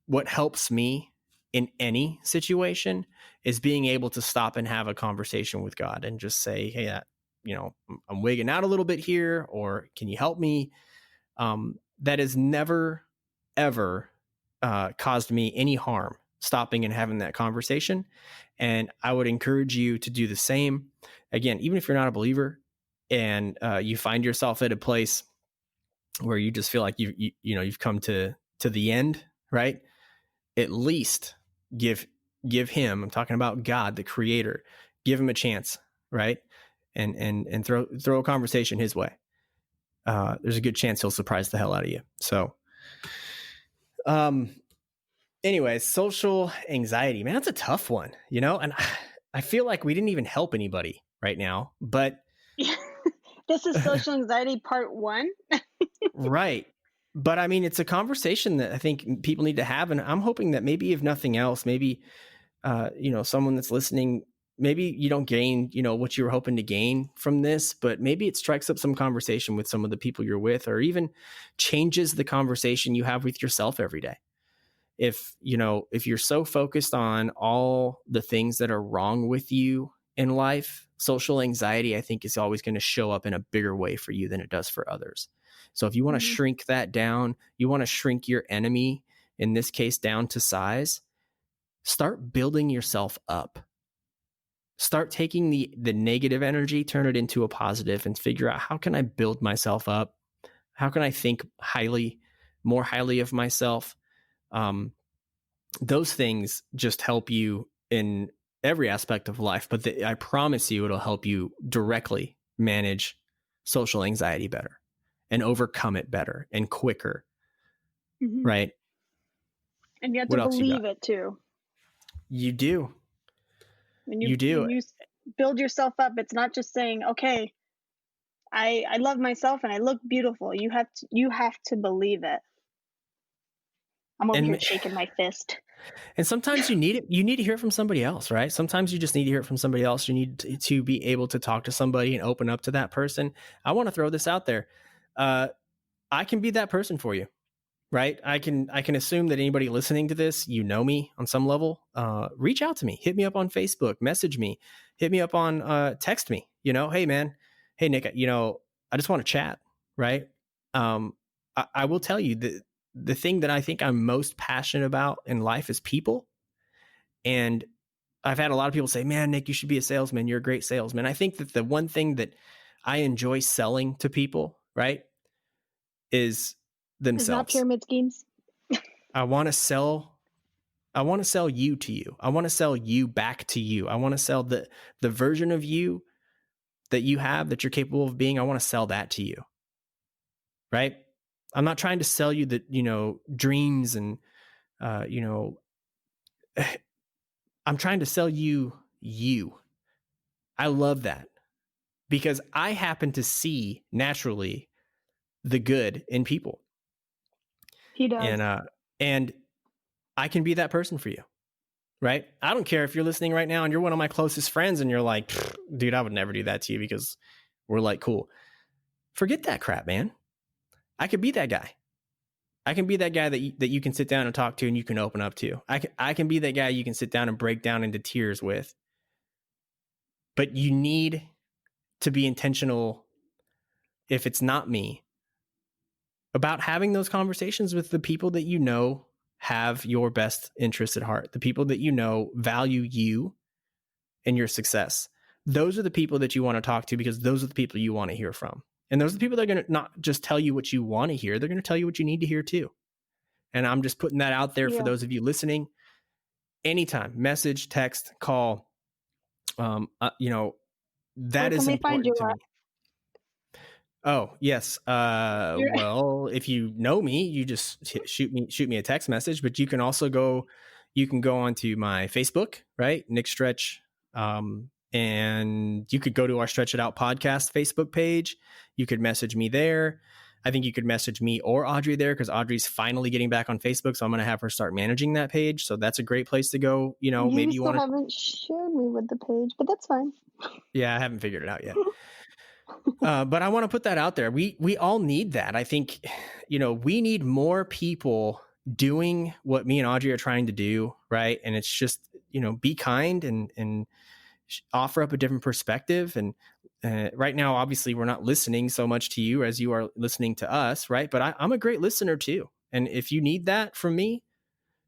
[SPEAKER 1] what helps me in any situation is being able to stop and have a conversation with God and just say, hey, you know, I'm wigging out a little bit here, or can you help me? That has never, ever caused me any harm, stopping and having that conversation. And I would encourage you to do the same. Again, even if you're not a believer and you find yourself at a place where you just feel like you know, you've come to the end, right? At least give him, I'm talking about God, the creator, give him a chance, right? And throw a conversation his way. There's a good chance he'll surprise the hell out of you. So, anyways, social anxiety, man, that's a tough one, you know? And I feel like we didn't even help anybody right now, but
[SPEAKER 2] This is social anxiety part 1.
[SPEAKER 1] right. But I mean, it's a conversation that I think people need to have. And I'm hoping that maybe, if nothing else, maybe, you know, someone that's listening, maybe you don't gain, you know, what you were hoping to gain from this, but maybe it strikes up some conversation with some of the people you're with, or even changes the conversation you have with yourself every day. If, you know, if you're so focused on all the things that are wrong with you in life, social anxiety, I think, is always going to show up in a bigger way for you than it does for others. So if you want to shrink that down, you want to shrink your enemy, in this case, down to size, start building yourself up. Start taking the negative energy, turn it into a positive, and figure out, how can I build myself up? How can I think more highly of myself? Those things just help you in every aspect of life, but I promise you it'll help you directly manage social anxiety better and overcome it better and quicker. Right?
[SPEAKER 2] And you have to believe it too.
[SPEAKER 1] You do.
[SPEAKER 2] When you build yourself up, it's not just saying, okay, I love myself and I look beautiful. You have to believe it. I'm over here shaking my fist.
[SPEAKER 1] And sometimes you need it. You need to hear it from somebody else, right? Sometimes you just need to hear it from somebody else. You need to be able to talk to somebody and open up to that person. I want to throw this out there. I can be that person for you, right? I can assume that anybody listening to this, you know me on some level. Reach out to me. Hit me up on Facebook. Message me. Hit me up on text me. You know, hey man, hey Nick. You know, I just want to chat, right? I will tell you that the thing that I think I'm most passionate about in life is people. And I've had a lot of people say, man, Nick, you should be a salesman. You're a great salesman. I think that the one thing that I enjoy selling to people, right, is themselves.
[SPEAKER 2] It's not pyramid schemes.
[SPEAKER 1] I want to sell you to you. I want to sell you back to you. I want to sell the version of you that you have, that you're capable of being. I want to sell that to you. Right? I'm not trying to sell you the, you know, dreams and, you know, I'm trying to sell you. I love that because I happen to see naturally the good in people.
[SPEAKER 2] He does.
[SPEAKER 1] And I can be that person for you. Right? I don't care if you're listening right now and you're one of my closest friends and you're like, dude, I would never do that to you because we're like cool. Forget that crap, man. I could be that guy. I can be that guy that you can sit down and talk to and you can open up to. I can be that guy you can sit down and break down into tears with. But you need to be intentional, if it's not me, about having those conversations with the people that you know have your best interests at heart, the people that you know value you and your success. Those are the people that you want to talk to, because those are the people you want to hear from. And those are the people that are going to not just tell you what you want to hear, they're going to tell you what you need to hear too. And I'm just putting that out there for those of you listening. Anytime, message, text, call, that is important to me. Oh, yes. Well, if you know me, you just shoot me a text message, but you can also go onto my Facebook, right? Nick Stretch. And you could go to our Stretch It Out podcast Facebook page. You could message me there. I think you could message me or Audrey there, because Audrey's finally getting back on Facebook. So I'm going to have her start managing that page. So that's a great place to go. Maybe you want to.
[SPEAKER 2] haven't shared me with the page, but that's fine.
[SPEAKER 1] Yeah, I haven't figured it out yet. But I want to put that out there. We all need that. I think, we need more people doing what me and Audrey are trying to do. Right. And it's just, be kind and offer up a different perspective. And right now, obviously, we're not listening so much to you as you are listening to us. Right. But I'm a great listener too. And if you need that from me,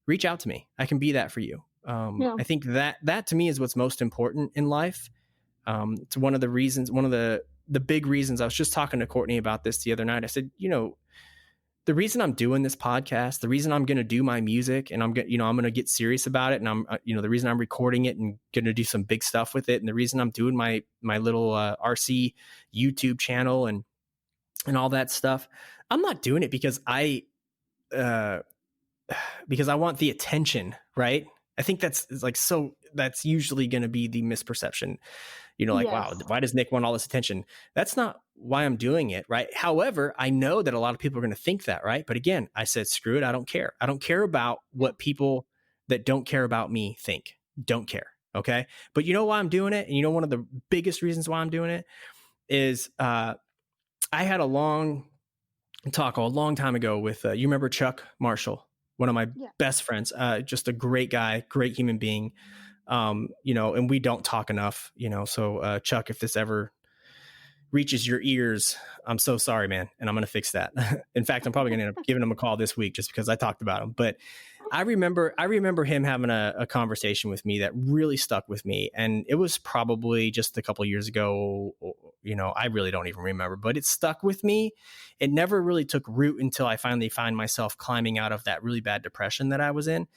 [SPEAKER 1] reach out to me. I can be that for you. I think that to me is what's most important in life. It's one of the reasons, one of the big reasons. I was just talking to Courtney about this the other night. I said, the reason I'm doing this podcast, the reason I'm going to do my music, and I'm going to get serious about it. And I'm, the reason I'm recording it and going to do some big stuff with it. And the reason I'm doing my little RC YouTube channel and all that stuff, I'm not doing it because I want the attention, right? I think that's usually going to be the misperception. Wow, why does Nick want all this attention? That's not why I'm doing it, right? However, I know that a lot of people are going to think that, right? But again, I said, screw it. I don't care. I don't care about what people that don't care about me think. Don't care. Okay. But you know why I'm doing it? And one of the biggest reasons why I'm doing it is I had a long talk a long time ago with, you remember Chuck Marshall, one of my best friends, just a great guy, great human being. And we don't talk enough, so Chuck, if this ever reaches your ears, I'm so sorry, man. And I'm going to fix that. In fact, I'm probably going to end up giving him a call this week just because I talked about him. But I remember him having a conversation with me that really stuck with me. And it was probably just a couple of years ago. I really don't even remember, but it stuck with me. It never really took root until I finally find myself climbing out of that really bad depression that I was in.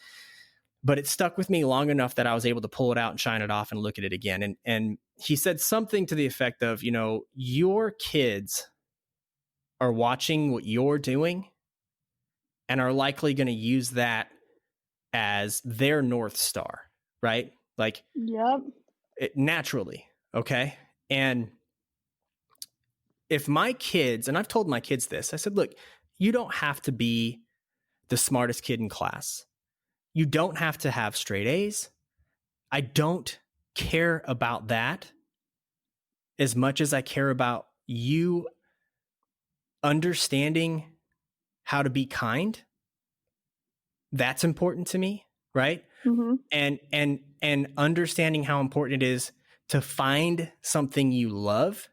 [SPEAKER 1] But it stuck with me long enough that I was able to pull it out and shine it off and look at it again. And he said something to the effect of, your kids are watching what you're doing and are likely going to use that as their North Star, right? Like, naturally. Okay. And if my kids, and I've told my kids this, I said, look, you don't have to be the smartest kid in class. You don't have to have straight A's. I don't care about that as much as I care about you understanding how to be kind. That's important to me, right? Mm-hmm. And understanding how important it is to find something you love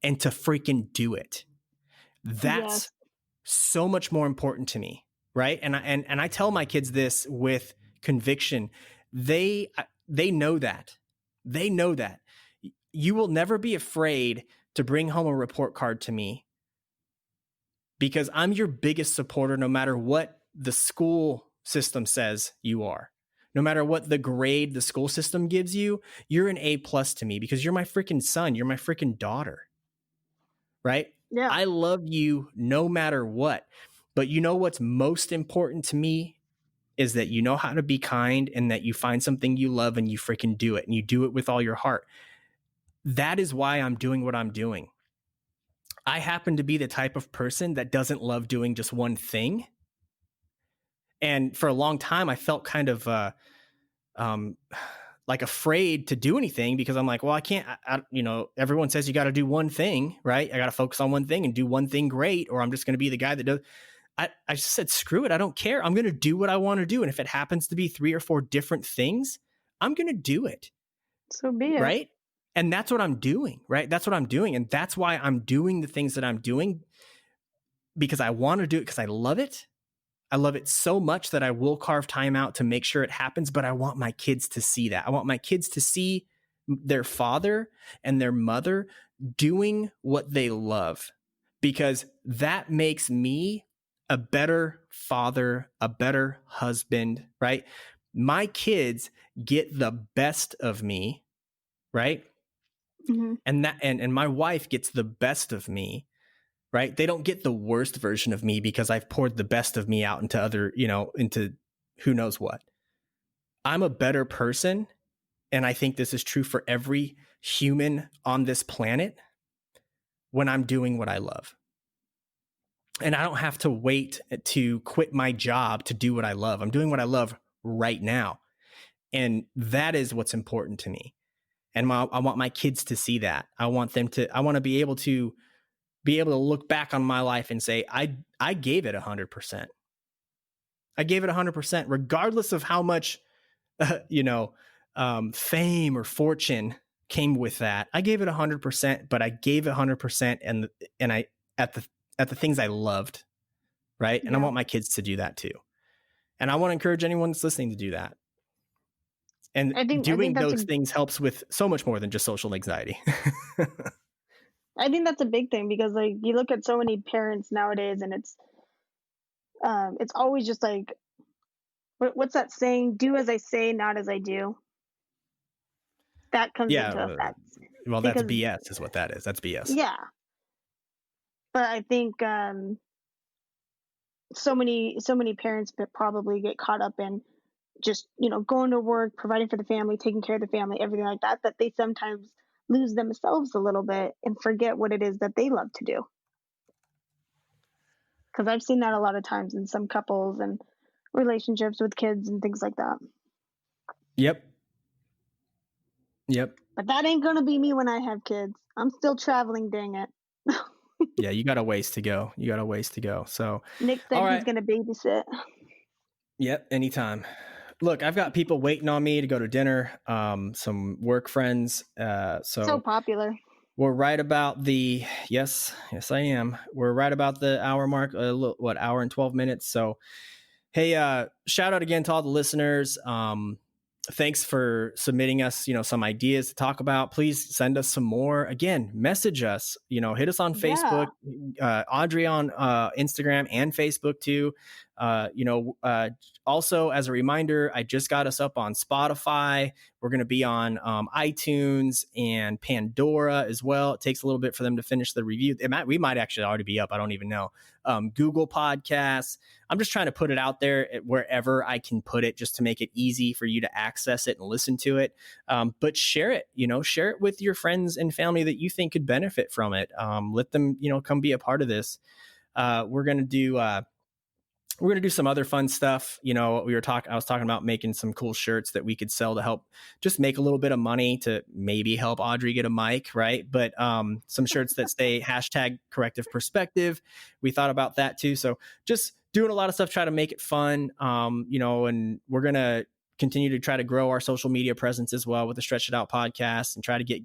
[SPEAKER 1] and to freaking do it. That's so much more important to me. Right. And I tell my kids this with conviction. They know that. They know that. You will never be afraid to bring home a report card to me, because I'm your biggest supporter, no matter what the school system says you are. No matter what the grade the school system gives you, you're an A+ to me because you're my freaking son. You're my freaking daughter. Right? Yeah. I love you no matter what. But what's most important to me is that you know how to be kind and that you find something you love and you freaking do it, and you do it with all your heart. That is why I'm doing what I'm doing. I happen to be the type of person that doesn't love doing just one thing. And for a long time, I felt kind of like afraid to do anything because I'm like, well, I can't, everyone says you got to do one thing, right? I got to focus on one thing and do one thing great, or I'm just going to be the guy that does. I just said, screw it. I don't care. I'm going to do what I want to do. And if it happens to be 3 or 4 different things, I'm going to do it.
[SPEAKER 2] So be it.
[SPEAKER 1] Right. And that's what I'm doing. Right. That's what I'm doing. And that's why I'm doing the things that I'm doing, because I want to do it, because I love it. I love it so much that I will carve time out to make sure it happens. But I want my kids to see that. I want my kids to see their father and their mother doing what they love, because that makes me a better father, a better husband, right? My kids get the best of me, right?
[SPEAKER 2] Mm-hmm.
[SPEAKER 1] And my wife gets the best of me, right? They don't get the worst version of me because I've poured the best of me out into other, into who knows what. I'm a better person. And I think this is true for every human on this planet when I'm doing what I love. And I don't have to wait to quit my job to do what I love. I'm doing what I love right now. And that is what's important to me. And I want my kids to see that. I want to be able to look back on my life and say, I gave it 100%. I gave it 100%, regardless of how much, fame or fortune came with that. I gave it 100%, but I gave it 100%. And I, at the things I loved. Right. And I want my kids to do that too. And I want to encourage anyone that's listening to do that. And doing those things helps with so much more than just social anxiety.
[SPEAKER 2] I think that's a big thing, because like you look at so many parents nowadays, and it's always just like, what's that saying? Do as I say, not as I do. That comes into effect.
[SPEAKER 1] Well, that's BS is what that is. That's BS.
[SPEAKER 2] Yeah. But I think so many parents probably get caught up in just, going to work, providing for the family, taking care of the family, everything like that, that they sometimes lose themselves a little bit and forget what it is that they love to do. Because I've seen that a lot of times in some couples and relationships with kids and things like that.
[SPEAKER 1] Yep.
[SPEAKER 2] But that ain't going to be me when I have kids. I'm still traveling, dang it.
[SPEAKER 1] Yeah, you got a ways to go. So
[SPEAKER 2] Nick said he's going to babysit.
[SPEAKER 1] Yep, anytime. Look, I've got people waiting on me to go to dinner. Some work friends. So
[SPEAKER 2] popular.
[SPEAKER 1] We're right about the yes, I am. We're right about the hour mark. Hour and 12 minutes. So, hey, shout out again to all the listeners. Thanks for submitting us, some ideas to talk about. Please send us some more. Again, message us, hit us on Facebook, Audrey on Instagram and Facebook too. Also as a reminder, I just got us up on Spotify. We're going to be on iTunes and Pandora as well. It takes a little bit for them to finish the review. We might actually already be up. I don't even know. Google Podcasts. I'm just trying to put it out there wherever I can put it, just to make it easy for you to access it and listen to it. But share it, share it with your friends and family that you think could benefit from it. Let them, come be a part of this. We're going to do some other fun stuff. I was talking about making some cool shirts that we could sell to help just make a little bit of money to maybe help Audrey get a mic. Right. But some shirts that say #CorrectivePerspective. We thought about that too. So just doing a lot of stuff, try to make it fun. And we're going to continue to try to grow our social media presence as well with the Stretch It Out podcast, and try to get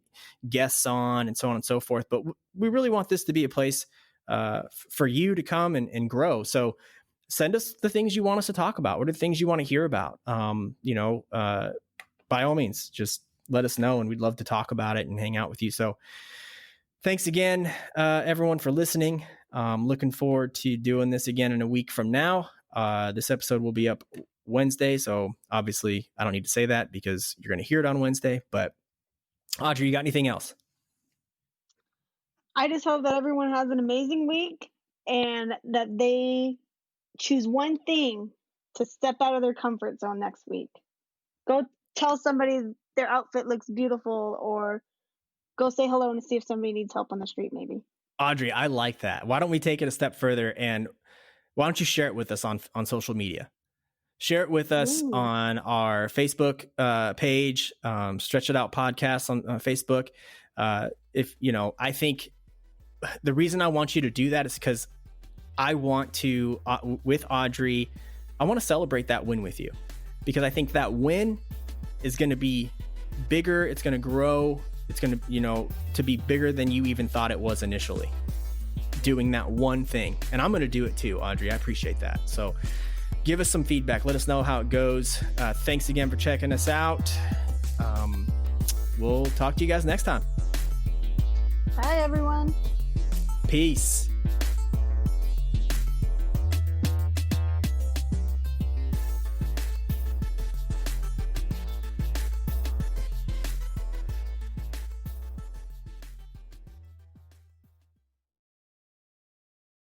[SPEAKER 1] guests on and so on and so forth. But we really want this to be a place for you to come and grow. So send us the things you want us to talk about. What are the things you want to hear about? By all means, just let us know, and we'd love to talk about it and hang out with you. So thanks again, everyone, for listening. Looking forward to doing this again in a week from now. This episode will be up Wednesday. So obviously I don't need to say that because you're going to hear it on Wednesday. But Audrey, you got anything else?
[SPEAKER 2] I just hope that everyone has an amazing week, and that they choose one thing to step out of their comfort zone next week. Go tell somebody their outfit looks beautiful, or go say hello and see if somebody needs help on the street, maybe.
[SPEAKER 1] Audrey, I like that. Why don't we take it a step further, and why don't you share it with us on social media? Share it with us on our Facebook page, Stretch It Out Podcast on Facebook. I think the reason I want you to do that is because I want to, with Audrey, I want to celebrate that win with you, because I think that win is going to be bigger. It's going to grow. It's going to, to be bigger than you even thought it was initially, doing that one thing. And I'm going to do it too, Audrey. I appreciate that. So give us some feedback. Let us know how it goes. Thanks again for checking us out. We'll talk to you guys next time.
[SPEAKER 2] Bye, everyone.
[SPEAKER 1] Peace.